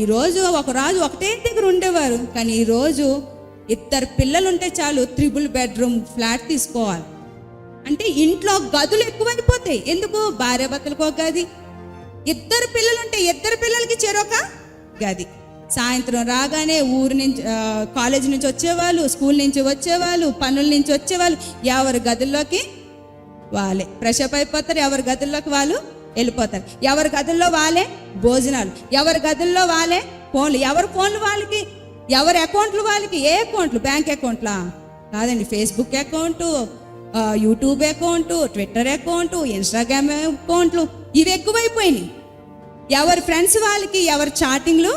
[SPEAKER 1] ఈరోజు ఒక రాజు ఒకటే దగ్గర ఉండేవారు, కానీ ఈరోజు 2 పిల్లలు ఉంటే చాలు 3 బెడ్రూమ్ ఫ్లాట్ తీసుకోవాలి. అంటే ఇంట్లో గదులు ఎక్కువైపోతాయి. ఎందుకు? భార్య భర్తలకు ఒక గది, 2 పిల్లలు ఉంటే 2 పిల్లలకి చెరొక గది. సాయంత్రం రాగానే ఊరు నుంచి, కాలేజీ నుంచి వచ్చేవాళ్ళు, స్కూల్ నుంచి వచ్చేవాళ్ళు, పనుల నుంచి వచ్చేవాళ్ళు, ఎవరి గదుల్లోకి వాళ్ళే ఫ్రెష్ అప్ అయిపోతారు, ఎవరి గదుల్లోకి వాళ్ళు వెళ్ళిపోతారు. ఎవరి గదుల్లో వాళ్ళే భోజనాలు, ఎవరి గదుల్లో వాళ్ళే ఫోన్లు, ఎవరి ఫోన్లు వాళ్ళకి, ఎవరి అకౌంట్లు వాళ్ళకి. ఏ అకౌంట్లు? బ్యాంక్ అకౌంట్లా కాదండి, Facebook account, YouTube account, Twitter account, Instagram అకౌంట్లు, ఇవి ఎక్కువైపోయినాయి. ఎవరి ఫ్రెండ్స్ వాళ్ళకి, ఎవరి చాటింగ్లు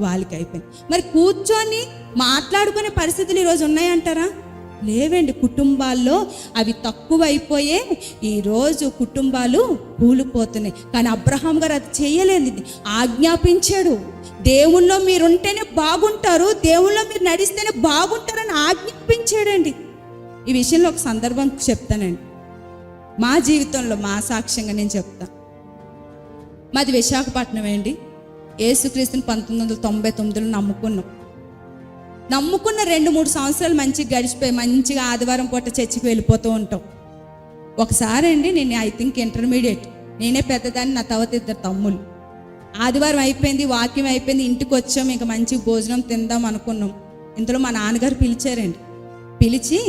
[SPEAKER 1] వాళ్ళకి అయిపోయింది. మరి కూర్చొని మాట్లాడుకునే పరిస్థితులు ఈరోజు ఉన్నాయంటారా? లేవండి. కుటుంబాల్లో అవి తక్కువైపోయే ఈరోజు కుటుంబాలు కూలిపోతున్నాయి. కానీ అబ్రహాం గారు అది చేయలేదు, ఆజ్ఞాపించాడు. దేవుల్లో మీరుంటేనే బాగుంటారు, దేవుల్లో మీరు నడిస్తేనే బాగుంటారని ఆజ్ఞాపించాడండి. ఈ విషయంలో ఒక సందర్భం చెప్తానండి. మా జీవితంలో మా సాక్ష్యంగా నేను చెప్తాను. మాది విశాఖపట్నం అండి. యేసుక్రీస్తుని 1999లో నమ్ముకున్న 2-3 సంవత్సరాలు మంచిగా గడిచిపోయి, మంచిగా ఆదివారం పూట చర్చికి వెళ్ళిపోతూ ఉంటాం. ఒకసారి అండి, నేను ఐ థింక్ ఇంటర్మీడియట్, నేనే పెద్దదాన్ని, నా తర్వాత 2 తమ్ముళ్ళు. ఆదివారం అయిపోయింది, వాక్యం అయిపోయింది, ఇంటికి వచ్చాం, ఇంకా మంచి భోజనం తిందాం అనుకున్నాం. ఇంతలో మా నాన్నగారు పిలిచారండి. పిలిచి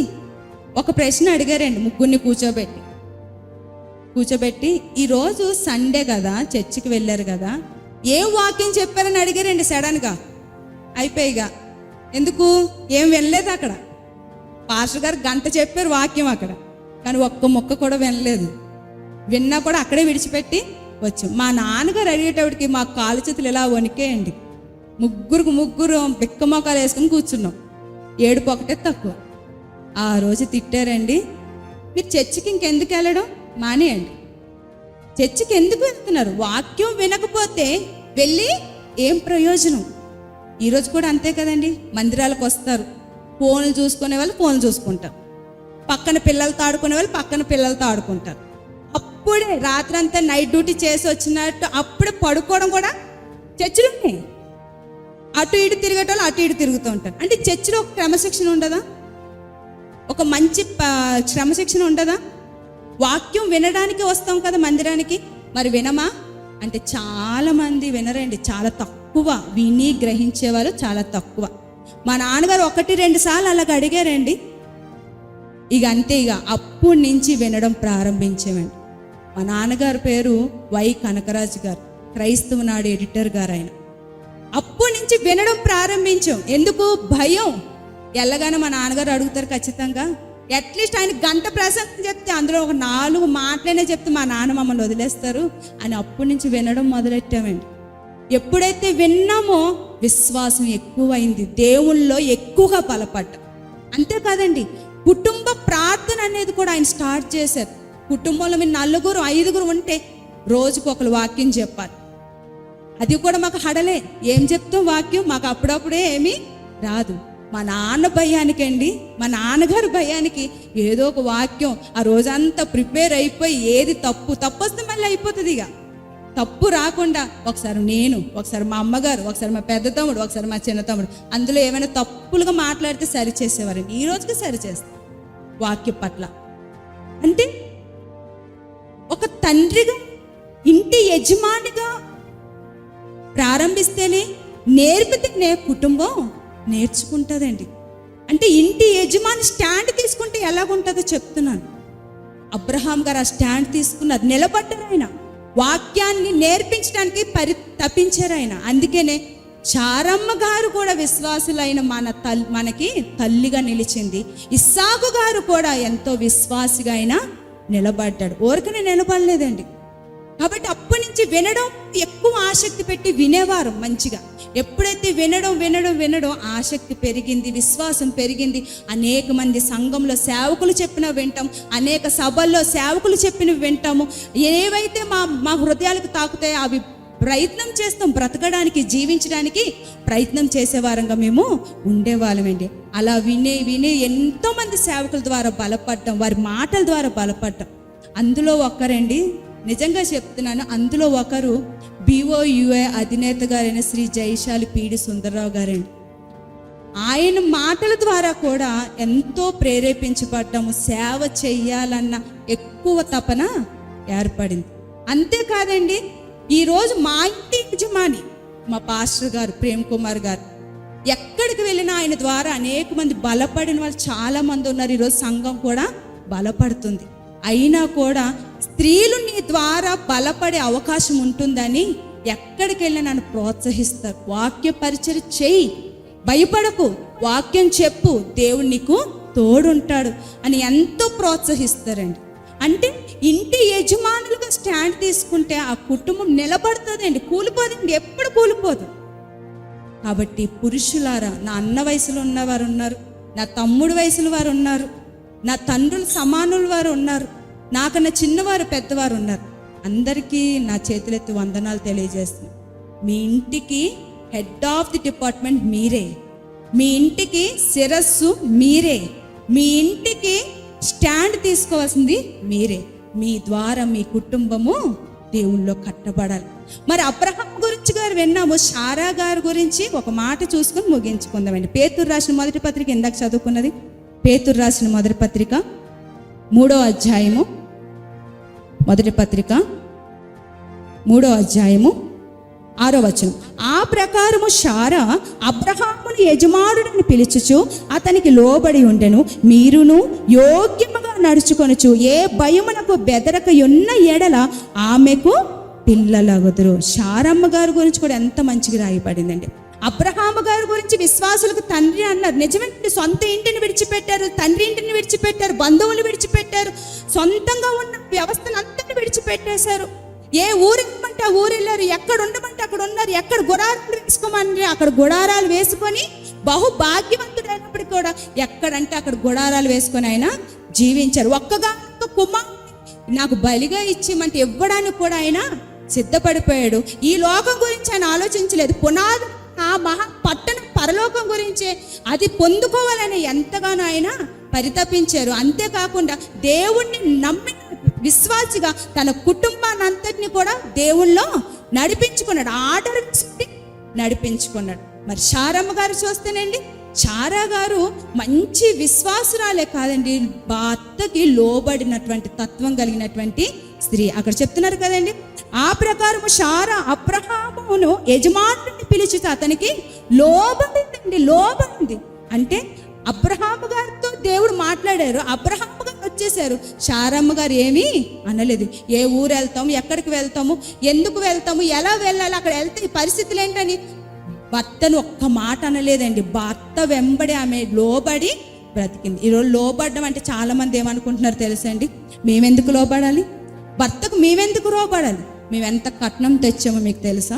[SPEAKER 1] ఒక ప్రశ్న అడిగారండి. ముగ్గురిని కూర్చోబెట్టి ఈరోజు సండే కదా, చర్చికి వెళ్ళారు కదా, ఏం వాక్యం చెప్పారని అడిగారండి సడన్గా. అయిపోయిగా ఎందుకు ఏం వినలేదు అక్కడ. పాస్టర్ గారు గంట చెప్పారు వాక్యం అక్కడ, కానీ ఒక్క మొక్క కూడా వినలేదు. విన్నా కూడా అక్కడే విడిచిపెట్టి వచ్చాం. మా నాన్నగారు అడిగేటప్పటికి మా కాలు చేతులు ఇలా వణికేయండి. ముగ్గురు బిక్క మొక్కలు వేసుకుని కూర్చున్నాం. ఏడుపు ఒకటే తక్కువ. ఆ రోజు తిట్టారండి, మీరు చర్చికి ఇంకెందుకు వెళ్ళడం మానేయండి. చర్చికి ఎందుకు వెళ్తున్నారు? వాక్యం వినకపోతే వెళ్ళి ఏం ప్రయోజనం? ఈరోజు కూడా అంతే కదండి. మందిరాలకు వస్తారు, ఫోన్లు చూసుకునే వాళ్ళు ఫోన్లు చూసుకుంటారు, పక్కన పిల్లలతో ఆడుకునే వాళ్ళు పక్కన పిల్లలతో ఆడుకుంటారు. అప్పుడే రాత్రంతా నైట్ డ్యూటీ చేసి వచ్చినట్టు అప్పుడే పడుకోవడం కూడా చర్చిలోనే. అటు ఇటు తిరిగేటోళ్ళు అటు ఇటు తిరుగుతూ ఉంటారు. అంటే చర్చిలో ఒక క్రమశిక్షణ ఉండదా? ఒక మంచి క్రమశిక్షణ ఉండదా? వాక్యం వినడానికి వస్తాం కదా మందిరానికి, మరి వినమా అంటే చాలామంది వినరండి. చాలా తక్కువ విని గ్రహించేవారు చాలా తక్కువ. మా నాన్నగారు 1-2 సార్లు అలాగ అడిగారండి. ఇక అంతే, ఇక అప్పటి నుంచి వినడం ప్రారంభించామండి. మా నాన్నగారి పేరు వై కనకరాజు గారు, క్రైస్తవ నాడు ఎడిటర్ గారు ఆయన. అప్పటి నుంచి వినడం ప్రారంభించాం. ఎందుకు? భయం. ఎల్లగానే మా నాన్నగారు అడుగుతారు ఖచ్చితంగా. అట్లీస్ట్ ఆయన గంట ప్రసంగం చెప్తే అందులో ఒక 4 మాటలైనా చెప్తే మా నాన్న మమ్మల్ని వదిలేస్తారు అని అప్పటి నుంచి వినడం మొదలెట్టామండి. ఎప్పుడైతే విన్నామో విశ్వాసం ఎక్కువైంది, దేవుళ్ళలో ఎక్కువగా బలపడ్డాం. అంతేకాదండి, కుటుంబ ప్రార్థన అనేది కూడా ఆయన స్టార్ట్ చేశారు. కుటుంబంలో మీరు 4-5 ఉంటే రోజుకు ఒకరు వాక్యం చెప్పాలి. అది కూడా మాకు హడలే. ఏం చెప్తాం వాక్యం? మాకు అప్పుడప్పుడే ఏమీ రాదు. మా నాన్న భయానికి అండి, మా నాన్నగారు భయానికి ఏదో ఒక వాక్యం ఆ రోజంతా ప్రిపేర్ అయిపోయి ఏది తప్పు వస్తే మళ్ళీ అయిపోతుంది. ఇక తప్పు రాకుండా ఒకసారి నేను, ఒకసారి మా అమ్మగారు, ఒకసారి మా పెద్ద తమ్ముడు, ఒకసారి మా చిన్న తమ్ముడు అందులో ఏమైనా తప్పులుగా మాట్లాడితే సరి చేసేవారండి. ఈ రోజుకి సరి చేస్తాం వాక్యం పట్ల. అంటే ఒక తండ్రిగా, ఇంటి యజమానిగా ప్రారంభిస్తేనే నేర్పితే కుటుంబం నేర్చుకుంటుందండి. అంటే ఇంటి యజమాని స్టాండ్ తీసుకుంటే ఎలాగుంటుందో చెప్తున్నాను. అబ్రహాం గారు ఆ స్టాండ్ తీసుకున్నారు, నిలబడ్డారు. ఆయన వాక్యాన్ని నేర్పించడానికి తప్పించారు ఆయన. అందుకనే చారమ్మ గారు కూడా విశ్వాసులైన మనకి తల్లిగా నిలిచింది. ఇస్సాకు గారు కూడా ఎంతో విశ్వాసిగా ఆయన నిలబడ్డాడు. ఊరికనే నిలబడలేదండి. కాబట్టి అప్పటి నుంచి వినడం ఎక్కువ ఆసక్తి పెట్టి వినేవారు మంచిగా. ఎప్పుడైతే వినడం ఆసక్తి పెరిగింది, విశ్వాసం పెరిగింది. అనేక మంది సంఘంలో సేవకులు చెప్పిన వింటాం, అనేక సభల్లో సేవకులు చెప్పినవి వింటాము. ఏవైతే మా హృదయాలకు తాకుతాయో అవి ప్రయత్నం చేస్తాం, బ్రతకడానికి, జీవించడానికి ప్రయత్నం చేసేవారంగా మేము ఉండేవాళ్ళమండి. అలా విని ఎంతోమంది సేవకుల ద్వారా బలపడ్డాం, వారి మాటల ద్వారా బలపడ్డాం. అందులో ఒకరండి, నిజంగా చెప్తున్నాను, అందులో ఒకరు BOUA అధినేత గారైన శ్రీ జైశాలి పీడి సుందరరావు గారండి. ఆయన మాటల ద్వారా కూడా ఎంతో ప్రేరేపించబడ్డాము. సేవ చెయ్యాలన్న ఎక్కువ తపన ఏర్పడింది. అంతేకాదండి, ఈరోజు మా ఇంటి యజమాని మా పాస్టర్ గారు ప్రేమ్ కుమార్ గారు, ఎక్కడికి వెళ్ళినా ఆయన ద్వారా అనేక మంది బలపడిన వాళ్ళు చాలా మంది ఉన్నారు. ఈరోజు సంఘం కూడా బలపడుతుంది. అయినా కూడా స్త్రీలు నీ ద్వారా బలపడే అవకాశం ఉంటుందని ఎక్కడికి వెళ్ళి నన్ను ప్రోత్సహిస్తారు. వాక్య పరిచర్య చేయి, భయపడకు, వాక్యం చెప్పు, దేవుడు నీకు తోడుంటాడు అని ఎంతో ప్రోత్సహిస్తారండి. అంటే ఇంటి యజమానులుగా స్టాండ్ తీసుకుంటే ఆ కుటుంబం నిలబడుతుందండి, కూలిపోదండి, ఎప్పుడు కూలిపోదు. కాబట్టి పురుషులారా, నా అన్న వయసులో ఉన్నవారు ఉన్నారు, నా తమ్ముడు వయసులో వారు ఉన్నారు, నా తండ్రులు సమానుల వారు ఉన్నారు, నాకన్నా చిన్నవారు పెద్దవారు ఉన్నారు. అందరికీ నా చేతులెత్తి వందనాలు తెలియజేస్తున్నాను. మీ ఇంటికి హెడ్ ఆఫ్ ది డిపార్ట్మెంట్ మీరే, మీ ఇంటికి శిరస్సు మీరే, మీ ఇంటికి స్టాండ్ తీసుకోవాల్సింది మీరే. మీ ద్వారా మీ కుటుంబము దేవుళ్ళో కట్టబడాలి. మరి అబ్రహాం గురించి గారు విన్నాము, శారా గారి గురించి ఒక మాట చూసుకొని ముగించుకుందామండి. పేతురు రాసిన మొదటి పత్రిక, ఇందాక చదువుకున్నది, పేతురు రాసిన మొదటి పత్రిక 3వ అధ్యాయము, మొదటి పత్రిక 3వ అధ్యాయము 6వ వచనం. ఆ ప్రకారము శారా అబ్రహామును యజమానుడిని పిలుచుచు అతనికి లోబడి ఉండెను. మీరును యోగ్యముగా నడుచుకొనుచు ఏ భయమునకు బెదరక ఉన్న ఎడల ఆమెకు పిల్లలగుదురు. శారమ్మ గారి గురించి కూడా ఎంత మంచిగా రాయబడిందండి. అబ్రహాము గారి గురించి విశ్వాసులకు తండ్రి అన్నారు. నిజమేంటి, సొంత ఇంటిని విడిచిపెట్టారు, తండ్రి ఇంటిని విడిచిపెట్టారు, బంధువులు విడిచిపెట్టారు, సొంతంగా ఉన్న వ్యవస్థను అంతటిని విడిచిపెట్టేశారు. ఏ ఊరు ఇవ్వమంటే ఆ ఊరు వెళ్ళారు, ఎక్కడ ఉండమంటే అక్కడ ఉన్నారు, ఎక్కడ గుడారాలు వేసుకోమని అక్కడ గుడారాలు వేసుకొని బహు భాగ్యవంతుడైనప్పటికీ కూడా ఎక్కడంటే అక్కడ గుడారాలు వేసుకొని ఆయన జీవించారు. ఒక్క కుమార్ నాకు బలిగా ఇచ్చిమంటే ఇవ్వడానికి కూడా ఆయన సిద్ధపడిపోయాడు. ఈ లోకం గురించి ఆయన ఆలోచించలేదు. పునాది ఆ మహా పట్టణం పరలోకం గురించే, అది పొందుకోవాలని ఎంతగానో ఆయన పరితపించారు. అంతేకాకుండా దేవుణ్ణి నమ్మిన విశ్వాసిగా తన కుటుంబాన్ని అంతటిని కూడా దేవుళ్ళో నడిపించుకున్నాడు, ఆర్డర్ నడిపించుకున్నాడు. మరి శారమ్మ గారు చూస్తేనండి, శారా గారు మంచి విశ్వాసురాలే కాదండి, భర్తకి లోబడినటువంటి తత్వం కలిగినటువంటి స్త్రీ. అక్కడ చెప్తున్నారు కదండి, ఆ ప్రకారము శారా అబ్రహామును యజమానుడిని పిలిచి అతనికి లోబడిందండి. లోబడింది అంటే అబ్రహాము గారితో దేవుడు మాట్లాడారు, అబ్రహాము గారు వచ్చేసారు. శారమ్మ గారు ఏమీ అనలేదు. ఏ ఊరు వెళ్తాము, ఎక్కడికి వెళ్తాము, ఎందుకు వెళ్తాము, ఎలా వెళ్ళాలి, అక్కడ వెళ్తే ఈ పరిస్థితులు ఏంటని భర్తను ఒక్క మాట అనలేదండి. భర్త వెంబడి ఆమె లోబడి బ్రతికింది. ఈరోజు లోబడడం అంటే చాలామంది ఏమనుకుంటున్నారు తెలుసండి, మేమెందుకు లోబడాలి, భర్తకు మేమెందుకు లోబడాలి, మేము ఎంత కట్నం తెచ్చామో మీకు తెలుసా,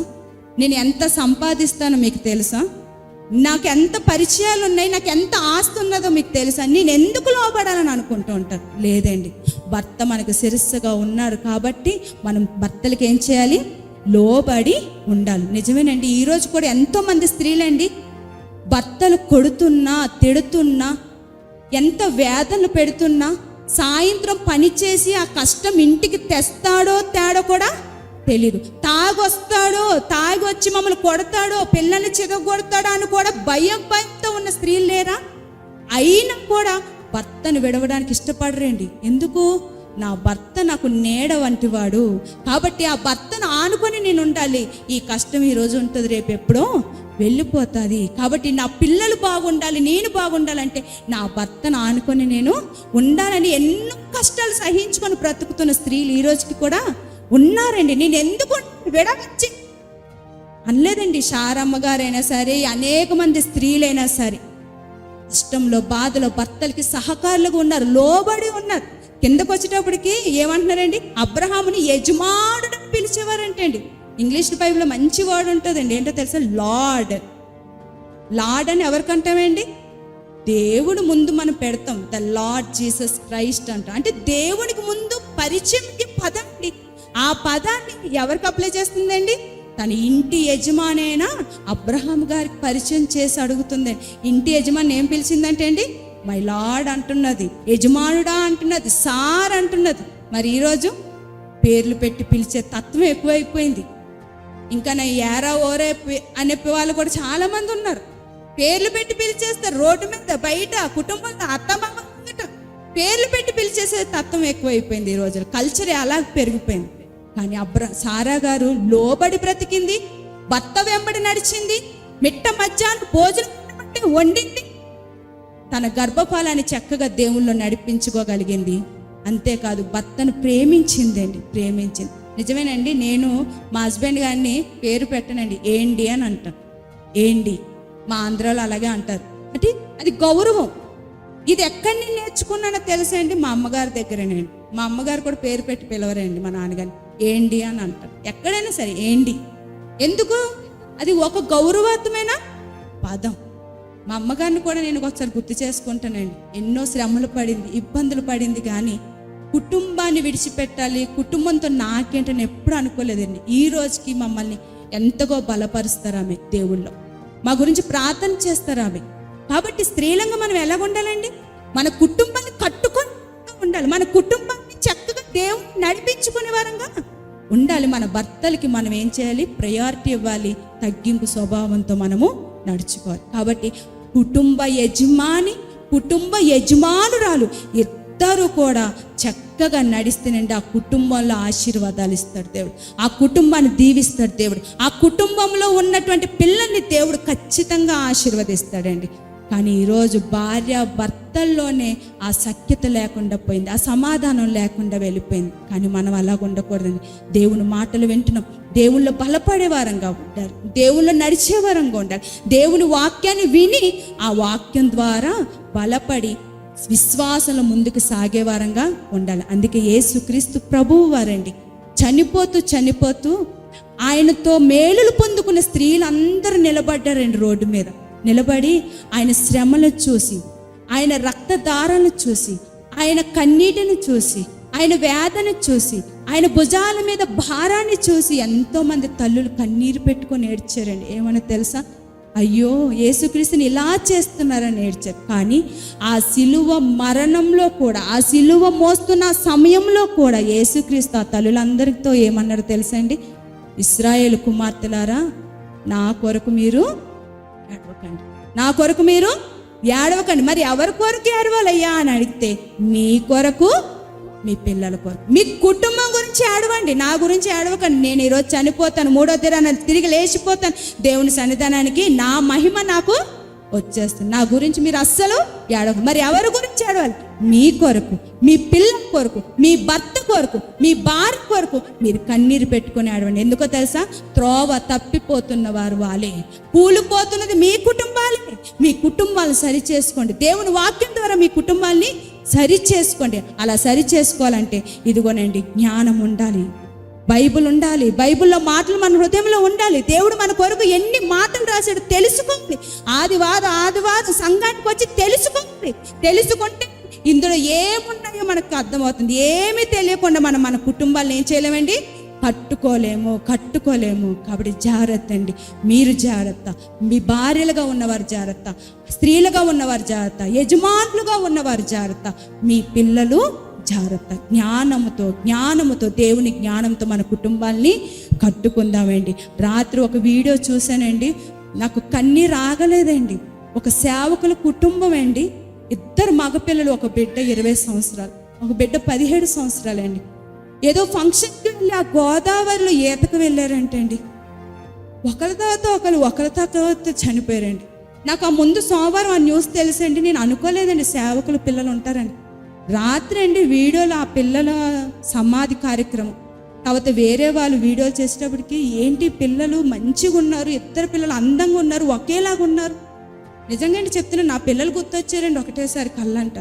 [SPEAKER 1] నేను ఎంత సంపాదిస్తానో మీకు తెలుసా, నాకు ఎంత పరిచయాలు ఉన్నాయి, నాకు ఎంత ఆస్తి ఉన్నదో మీకు తెలుసా, నేను ఎందుకు లోబడాలని అనుకుంటూ ఉంటారు. లేదండి, భర్త మనకు శిరస్సుగా ఉన్నారు కాబట్టి మనం భర్తలకి ఏం చేయాలి, లోబడి ఉండాలి. నిజమేనండి, ఈరోజు కూడా ఎంతోమంది స్త్రీలండి భర్తలు కొడుతున్నా తిడుతున్నా ఎంత వేదనలు పెడుతున్నా సాయంత్రం పని చేసి ఆ కష్టం ఇంటికి తెస్తాడో తేడో కూడా తెలీదు. తాగొస్తాడో, తాగి వచ్చి మమ్మల్ని కొడతాడో, పిల్లల్ని చితగొడతాడో అని కూడా భయంతో ఉన్న స్త్రీలు లేరా? అయినా కూడా భర్తను విడవడానికి ఇష్టపడరండి. ఎందుకు? నా భర్త నాకు నీడ వంటి వాడు కాబట్టి ఆ భర్తను ఆనుకొని నేను ఉండాలి. ఈ కష్టం ఈరోజు ఉంటుంది, రేపు ఎప్పుడో వెళ్ళిపోతుంది. కాబట్టి నా పిల్లలు బాగుండాలి, నేను బాగుండాలంటే నా భర్తను ఆనుకొని నేను ఉండాలని ఎన్నో కష్టాలు సహించుకొని బ్రతుకుతున్న స్త్రీలు ఈ రోజుకి కూడా ఉన్నారండి. నేను ఎందుకు విడవచ్చి అనలేదండి. శారమ్మ గారైనా సరే, అనేక మంది స్త్రీలైనా సరే కష్టంలో బాధలో భర్తలకి సహకారులుగా ఉన్నారు, లోబడి ఉన్నారు. కిందకు వచ్చేటప్పటికి ఏమంటున్నారండి, అబ్రహాముని యజమానుడు అని పిలిచేవారంటే అండి. ఇంగ్లీష్ బైబిల్లో మంచి వర్డ్ ఉంటుందండి, ఏంటో తెలుసా, లార్డ్. లార్డ్ అని ఎవరికంటామండి, దేవుడు ముందు మనం పెడతాం, ద లార్డ్ జీసస్ క్రైస్ట్ అంట. అంటే దేవునికి ముందు పరిచయం పదం అండి. ఆ పదాన్ని ఎవరికి అప్లై చేస్తుందండి, తన ఇంటి యజమాని అయినా అబ్రహాం గారికి పరిచయం చేసి అడుగుతుంది. ఇంటి యజమాని ఏం పిలిచిందంటే అండి, మై లార్డ్ అంటున్నది, యజమానుడా అంటున్నది, సార్ అంటున్నది. మరి ఈరోజు పేర్లు పెట్టి పిలిచే తత్వం ఎక్కువైపోయింది. ఇంకా నా ఏరా ఓరే అనే వాళ్ళు కూడా చాలా మంది ఉన్నారు. పేర్లు పెట్టి పిలిచేస్తారు, రోడ్డు మీద బయట కుటుంబంలో అత్తమామ పేర్లు పెట్టి పిలిచేసే తత్వం ఎక్కువైపోయింది. ఈ రోజులు కల్చర్ అలా పెరిగిపోయింది. కానీ సారా గారు లోబడి బ్రతికింది, భర్త వెంబడి నడిచింది, మిట్ట మధ్యాహ్నం భోజనం వండింది, తన గర్భఫలాన్ని చక్కగా దేవుళ్ళు నడిపించుకోగలిగింది. అంతేకాదు భర్తను ప్రేమించిందండి, ప్రేమించింది. నిజమేనండి, నేను మా హస్బెండ్ గారిని పేరు పెట్టనండి, ఏంటి అని అంటాను. ఏంటి మా ఆంధ్రాలో అలాగే అంటారు. అంటే అది గౌరవం. ఇది ఎక్కడి నుంచి నేర్చుకున్నానో తెలుసా అండి, మా అమ్మగారి దగ్గరేనండి. మా అమ్మగారు కూడా పేరు పెట్టి పిలవరండి మా నాన్నగారిని, ఏంటి అని అంటారు. ఎక్కడైనా సరే ఏంటి. ఎందుకు? అది ఒక గౌరవార్థమైన పదం. మా అమ్మగారిని కూడా నేను ఒకసారి గుర్తు చేసుకుంటానండి. ఎన్నో శ్రమలు పడింది, ఇబ్బందులు పడింది, కానీ కుటుంబాన్ని విడిచిపెట్టాలి, కుటుంబంతో నాకేంటని ఎప్పుడు అనుకోలేదండి. ఈ రోజుకి మమ్మల్ని ఎంతగో బలపరుస్తారు ఆమె, దేవుళ్ళో మా గురించి ప్రార్థన చేస్తారు ఆమె. కాబట్టి స్త్రీలంగా మనం ఎలా ఉండాలండి, మన కుటుంబాన్ని కట్టుకొని ఉండాలి, మన కుటుంబాన్ని చక్కగా దేవుని నడిపించుకునే వారంగా ఉండాలి. మన భర్తలకి మనం ఏం చేయాలి, ప్రయారిటీ ఇవ్వాలి, తగ్గింపు స్వభావంతో మనము నడుచుకోవాలి. కాబట్టి కుటుంబ యజమాని, కుటుంబ యజమానురాలు అందరూ కూడా చక్కగా నడిస్తేనండి ఆ కుటుంబంలో ఆశీర్వాదాలు ఇస్తాడు దేవుడు, ఆ కుటుంబాన్ని దీవిస్తాడు దేవుడు, ఆ కుటుంబంలో ఉన్నటువంటి పిల్లల్ని దేవుడు ఖచ్చితంగా ఆశీర్వదిస్తాడండి. కానీ ఈరోజు భార్య భర్తల్లోనే ఆ సఖ్యత లేకుండా పోయింది, ఆ సమాధానం లేకుండా వెళ్ళిపోయింది. కానీ మనం అలాగ ఉండకూడదండి. దేవుని మాటలు వింటున్నాం, దేవుళ్ళు బలపడే వారంగా ఉండాలి, దేవుళ్ళు నడిచే వారంగా ఉండాలి, దేవుని వాక్యాన్ని విని ఆ వాక్యం ద్వారా బలపడి విశ్వాసంలో ముందుకు సాగే వారంగా ఉండాలి. అందుకే యేసుక్రీస్తు ప్రభువు వారండి చనిపోతూ ఆయనతో మేలులు పొందుకున్న స్త్రీలందరూ నిలబడ్డారండి. రోడ్డు మీద నిలబడి ఆయన శ్రమను చూసి, ఆయన రక్తధారను చూసి, ఆయన కన్నీటిని చూసి, ఆయన వేదన చూసి, ఆయన భుజాల మీద భారాన్ని చూసి ఎంతోమంది తల్లులు కన్నీరు పెట్టుకొని ఏడ్చారండి. ఏమన్నా తెలుసా? అయ్యో యేసుక్రీస్తుని ఇలా చేస్తున్నారని ఏడ్చారు. కానీ ఆ సిలువ మరణంలో కూడా, ఆ సిలువ మోస్తున్న సమయంలో కూడా యేసుక్రీస్తు ఆ తల్లులందరితో ఏమన్నారో తెలుసా అండి? ఇశ్రాయేలు కుమార్తెలారా, నా కొరకు మీరు ఏడవకండి, నా కొరకు మీరు ఏడవకండి. మరి ఎవరి కొరకు ఏడవాలయ్యా అని అడిగితే, మీ కొరకు, మీ పిల్లల కొరకు, మీ కుటుంబం గురించి ఏడవండి, నా గురించి ఏడవకండి. నేను ఈరోజు చనిపోతాను, 3వ దినాన తిరిగి లేచిపోతాను దేవుని సన్నిధానానికి, నా మహిమ నాకు వచ్చేస్తుంది, నా గురించి మీరు అస్సలు ఏడవ. మరి ఎవరి గురించి ఏడవాలి? మీ కొరకు, మీ పిల్లల కొరకు, మీ భర్త కొరకు, మీ భార్య కొరకు మీరు కన్నీరు పెట్టుకొని ఏడవండి. ఎందుకో తెలుసా? త్రోవ తప్పిపోతున్న వారు వాళ్ళే, కూలిపోతున్నది మీ కుటుంబాలే. మీ కుటుంబాలను సరి చేసుకోండి, దేవుని వాక్యం ద్వారా మీ కుటుంబాల్ని సరి చేసుకోండి. అలా సరి చేసుకోవాలంటే ఇదిగోనండి, జ్ఞానం ఉండాలి, బైబిల్ ఉండాలి, బైబిల్లో మాటలు మన హృదయంలో ఉండాలి. దేవుడు మన కొరకు ఎన్ని మాటలు రాశాడు తెలుసుకోండి. ఆదివారం సంఘానికి వచ్చి తెలుసుకుంటే ఇందులో ఏమున్నాయో మనకు అర్థమవుతుంది. ఏమీ తెలియకుండా మనం మన కుటుంబాలను ఏం చేయలేమండి, కట్టుకోలేము. కాబట్టి జాగ్రత్త అండి, మీరు జాగ్రత్త, మీ భార్యలుగా ఉన్నవారు జాగ్రత్త, స్త్రీలుగా ఉన్నవారు జాగ్రత్త, యజమానులుగా ఉన్నవారు జాగ్రత్త, మీ పిల్లలు జాగ్రత్త. జ్ఞానముతో దేవుని జ్ఞానంతో మన కుటుంబాల్ని కట్టుకుందామండి. రాత్రి ఒక వీడియో చూశానండి, నాకు కన్నీరు ఆగలేదండి. ఒక సేవకుల కుటుంబం అండి, 2 మగపిల్లలు, ఒక బిడ్డ 20 సంవత్సరాలు, ఒక బిడ్డ 17 సంవత్సరాలండి. ఏదో ఫంక్షన్కి వెళ్ళి ఆ గోదావరిలో ఈతకు వెళ్ళారంటే అండి, ఒకరి తర్వాత చనిపోయారండి. నాకు ఆ ముందు సోమవారం ఆ న్యూస్ తెలుసండి, నేను అనుకోలేదండి సేవకులు పిల్లలు ఉంటారండి. రాత్రి అండి వీడియోలో ఆ పిల్లల సమాధి కార్యక్రమం, తర్వాత వేరే వాళ్ళు వీడియోలు చేసేటప్పటికి ఏంటి పిల్లలు మంచిగా ఉన్నారు, 2 పిల్లలు అందంగా ఉన్నారు, ఒకేలాగా ఉన్నారు. నిజంగా అండి చెప్తున్నా, నా పిల్లలు గుర్తొచ్చారండి ఒకటేసారి కళ్ళంట.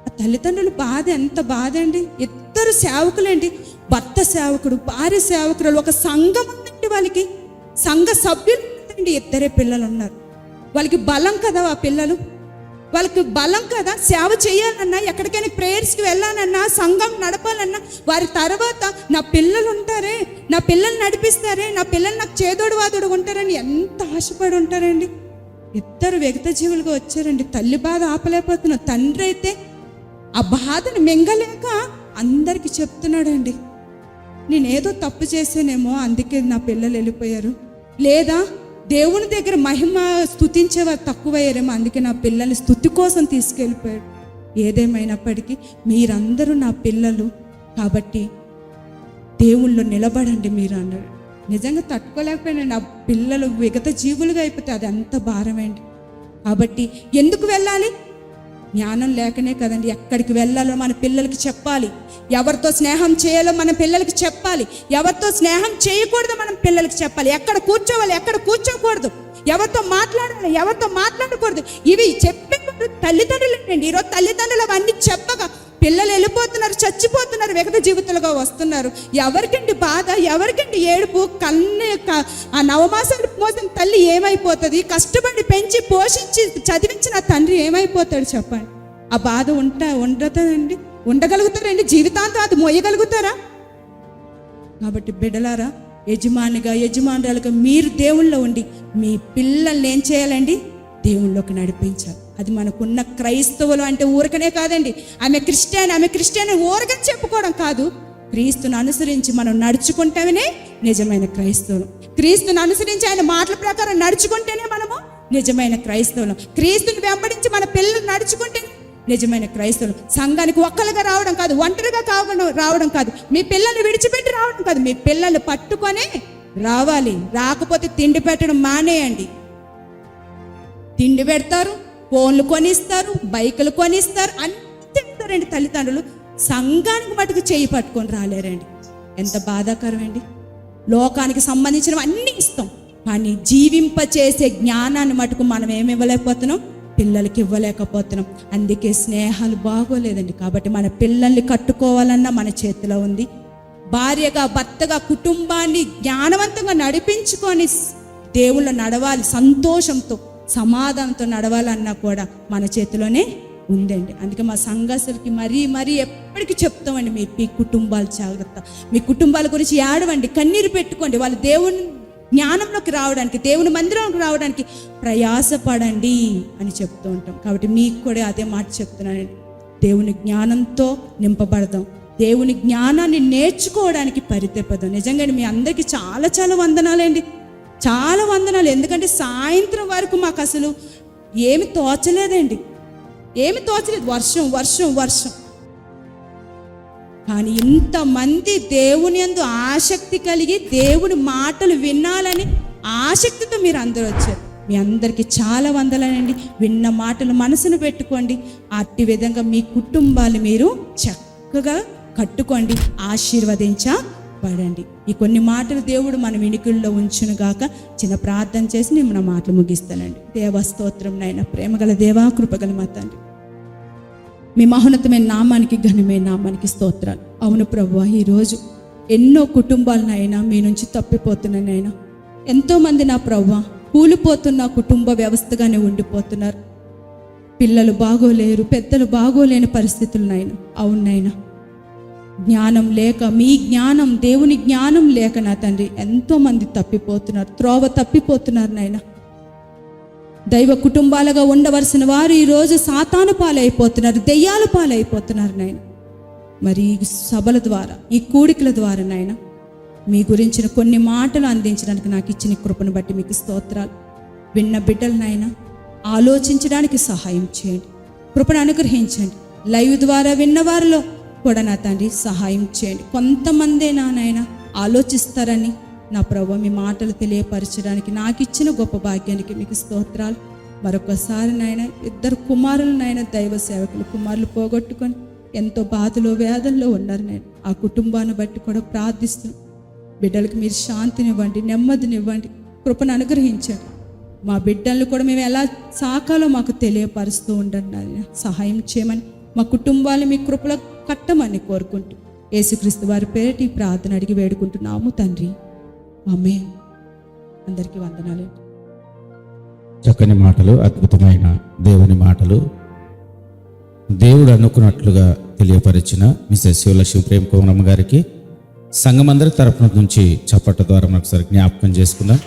[SPEAKER 1] ఆ తల్లిదండ్రులు బాధ ఎంత బాధ అండి. 2 సేవకులండి, భర్త సేవకుడు, భార్య సేవకురాలు, ఒక సంఘం ఉందండి, వాళ్ళకి సంఘ సభ్యులు ఉందండి, 2 పిల్లలు ఉన్నారు. వాళ్ళకి బలం కదా ఆ పిల్లలు, వాళ్ళకి బలం కదా సేవ చేయాలన్నా, ఎక్కడికైనా ప్రేయర్స్కి వెళ్ళాలన్నా, సంఘం నడపాలన్నా, వారి తర్వాత నా పిల్లలు ఉంటారే, నా పిల్లలు నడిపిస్తారే, నా పిల్లలు నాకు చేదోడు వాదోడు ఉంటారని ఎంత ఆశపడి ఉంటారండి. 2 వ్యక్త జీవులుగా వచ్చారండి. తల్లి బాధ ఆపలేకపోతున్నారు. తండ్రి అయితే ఆ బాధను మింగలేక అందరికీ చెప్తున్నాడండి, నేనేదో తప్పు చేసానేమో అందుకే నా పిల్లలు వెళ్ళిపోయారు, లేదా దేవుని దగ్గర మహిమ స్తుతించేవారు తక్కువయ్యారేమో అందుకే నా పిల్లల్ని స్తుతి కోసం తీసుకెళ్ళిపోయాడు. ఏదేమైనప్పటికీ మీరందరూ నా పిల్లలు కాబట్టి దేవుళ్ళు నిలబడండి మీరు అన్నాడు. నిజంగా తట్టుకోలేకపోయినా నా పిల్లలు విగత జీవులుగా అయిపోతే అది అంత భారమేంటి. కాబట్టి ఎందుకు వెళ్ళాలి? జ్ఞానం లేకనే కదండి. ఎక్కడికి వెళ్ళాలో మన పిల్లలకి చెప్పాలి, ఎవరితో స్నేహం చేయాలో మన పిల్లలకి చెప్పాలి, ఎవరితో స్నేహం చేయకూడదు మనం పిల్లలకి చెప్పాలి, ఎక్కడ కూర్చోవాలి ఎక్కడ కూర్చోకూడదు, ఎవరితో మాట్లాడాలి ఎవరితో మాట్లాడకూడదు, ఇవి చెప్పే తల్లిదండ్రులేండి. ఈరోజు తల్లిదండ్రులు అవన్నీ చెప్పగా పిల్లలు వెళ్ళిపోతున్నారు, చచ్చిపోతున్నారు, విగత జీవితాలుగా వస్తున్నారు. ఎవరికండి బాధ, ఎవరికండి ఏడుపు? ఆ 9 మాసాలు మోసిన తల్లి ఏమైపోతుంది? కష్టపడి పెంచి పోషించి చదివించిన తండ్రి ఏమైపోతాడు చెప్పండి? ఆ బాధ ఉండదండి, ఉండగలుగుతారండి? జీవితాంతం అది మోయగలుగుతారా? కాబట్టి బిడ్డలారా, యజమానురాలుగా మీరు దేవుళ్ళో ఉండి మీ పిల్లల్ని ఏం చేయాలండి? దేవుళ్ళలోకి నడిపించాలి. అది మనకున్న క్రైస్తవులు అంటే ఊరకనే కాదండి, ఆమె క్రిస్టియన్ ఊరకని చెప్పుకోవడం కాదు. క్రీస్తును అనుసరించి మనం నడుచుకుంటేనే నిజమైన క్రైస్తవులు. క్రీస్తును అనుసరించి ఆయన మాటల ప్రకారం నడుచుకుంటేనే మనము నిజమైన క్రైస్తవులు. క్రీస్తుని వెంబడించి మన పిల్లలు నడుచుకుంటే నిజమైన క్రైస్తవులు. సంఘానికి ఒక్కలుగా రావడం కాదు, ఒంటరిగా రావడం కాదు, మీ పిల్లల్ని విడిచిపెట్టి రావడం కాదు, మీ పిల్లల్ని పట్టుకొని రావాలి. రాకపోతే తిండి పెట్టడం మానేయండి. తిండి పెడతారు, ఫోన్లు కొనిస్తారు, బైకులు కొనిస్తారు, అన్ని తింటారండి తల్లిదండ్రులు. సంఘానికి మటుకు చేయి పట్టుకొని రాలేరండి. ఎంత బాధాకరం అండి. లోకానికి సంబంధించినవి అన్నీ ఇస్తాం, కానీ జీవింపచేసే జ్ఞానాన్ని మటుకు మనం ఏమి ఇవ్వలేకపోతున్నాం, పిల్లలకి ఇవ్వలేకపోతున్నాం. అందుకే స్నేహాలు బాగోలేదండి. కాబట్టి మన పిల్లల్ని కట్టుకోవాలన్నా మన చేతిలో ఉంది. భార్యగా భర్తగా కుటుంబాన్ని జ్ఞానవంతంగా నడిపించుకొని దేవుళ్ళు నడవాలి, సంతోషంతో సమాధానంతో నడవాలన్నా కూడా మన చేతిలోనే ఉందండి. అందుకే మా సంఘాసులకి మరీ ఎప్పటికీ చెప్తామండి, మీ కుటుంబాలు జాగ్రత్త, మీ కుటుంబాల గురించి ఏడవండి, కన్నీరు పెట్టుకోండి. వాళ్ళు దేవుని జ్ఞానంలోకి రావడానికి, దేవుని మందిరంలోకి రావడానికి ప్రయాసపడండి అని చెప్తూ ఉంటాం. కాబట్టి మీకు కూడా అదే మాట చెప్తున్నానండి, దేవుని జ్ఞానంతో నింపబడదాం, దేవుని జ్ఞానాన్ని నేర్చుకోవడానికి పరితెప్పదాం. నిజంగా మీ అందరికీ చాలా వందనాలండి, చాలా వందనాలు. ఎందుకంటే సాయంత్రం వరకు మాకు అసలు ఏమి తోచలేదండి, ఏమి తోచలేదు, వర్షం. కానీ ఇంతమంది దేవుని యందు ఆసక్తి కలిగి దేవుని మాటలు వినాలని ఆసక్తితో మీరు అందరూ వచ్చారు. మీ అందరికీ చాలా వందనాలండి. విన్న మాటలు మనసును పెట్టుకోండి. అట్టి విధంగా మీ కుటుంబాలు మీరు చక్కగా కట్టుకోండి, ఆశీర్వదించబడండి. ఈ కొన్ని మాటలు దేవుడు మన వినికిల్లో ఉంచును గాక. చిన్న ప్రార్థన చేసి నేను నా మాటలు ముగిస్తానండి. దేవస్తోత్రం నాయన, ప్రేమగల దేవా, కృపగల మా తండ్రి, మీ మహోన్నతమైన నామానికి, ఘనమైన నామానికి స్తోత్రాలు. అవును ప్రభువా, ఈరోజు ఎన్నో కుటుంబాలనైనా మీ నుంచి తప్పిపోతున్నానైనా, ఎంతోమంది నా ప్రభువా కూలిపోతున్న కుటుంబ వ్యవస్థగానే ఉండిపోతున్నారు. పిల్లలు బాగోలేరు, పెద్దలు బాగోలేని పరిస్థితులనైనా. అవునైనా జ్ఞానం లేక, మీ జ్ఞానం, దేవుని జ్ఞానం లేక నా తండ్రి ఎంతోమంది తప్పిపోతున్నారు, త్రోవ తప్పిపోతున్నారు నాయన. దైవ కుటుంబాలుగా ఉండవలసిన వారు ఈరోజు సాతాను పాలైపోతున్నారు, దెయ్యాల పాలైపోతున్నారు నాయన. మరి ఈ సభల ద్వారా, ఈ కూడికల ద్వారా నాయన మీ గురించిన కొన్ని మాటలు అందించడానికి నాకు ఇచ్చిన కృపను బట్టి మీకు స్తోత్రాలు. విన్న బిడ్డలు నాయన ఆలోచించడానికి సహాయం చేయండి, కృపను అనుగ్రహించండి. లైవ్ ద్వారా విన్నవారిలో కూడా నా తండ్రి సహాయం చేయండి. కొంతమందే నాయన ఆలోచిస్తారని నా ప్రభు మీ మాటలు తెలియపరచడానికి నాకు ఇచ్చిన గొప్ప భాగ్యానికి మీకు స్తోత్రాలు. మరొకసారి నాయన 2 కుమారులు నాయన, దైవ సేవకులు కుమారులు పోగొట్టుకొని ఎంతో బాధలో వేదనలో ఉన్నారు నాయన. ఆ కుటుంబాన్ని బట్టి కూడా ప్రార్థిస్తున్నాం. బిడ్డలకు మీరు శాంతినివ్వండి, నెమ్మదినివ్వండి, కృపను అనుగ్రహించండి. మా బిడ్డలను కూడా మేము ఎలా సాకాలో మాకు తెలియపరుస్తూ ఉండండి నాయన. సహాయం చేయమని, మా కుటుంబాన్ని మీ కృపలో కట్టమని కోరుకుంటూ యేసుక్రీస్తు వారి పేరిట ఈ ప్రార్థన అడిగి వేడుకుంటున్నాము తండ్రి, ఆమేన్. అందరికీ వందనాలు.
[SPEAKER 2] చక్కని మాటలు, అద్భుతమైన దేవుని మాటలు దేవుడు అనుకున్నట్లుగా తెలియపరిచిన మిసెస్ శివలక్ష్మి ప్రేమ్ కుమారమ్మ గారికి సంఘమందరి తరపున నుంచి చప్పట్ల ద్వారా ఒకసారి జ్ఞాపకం చేసుకుందాం.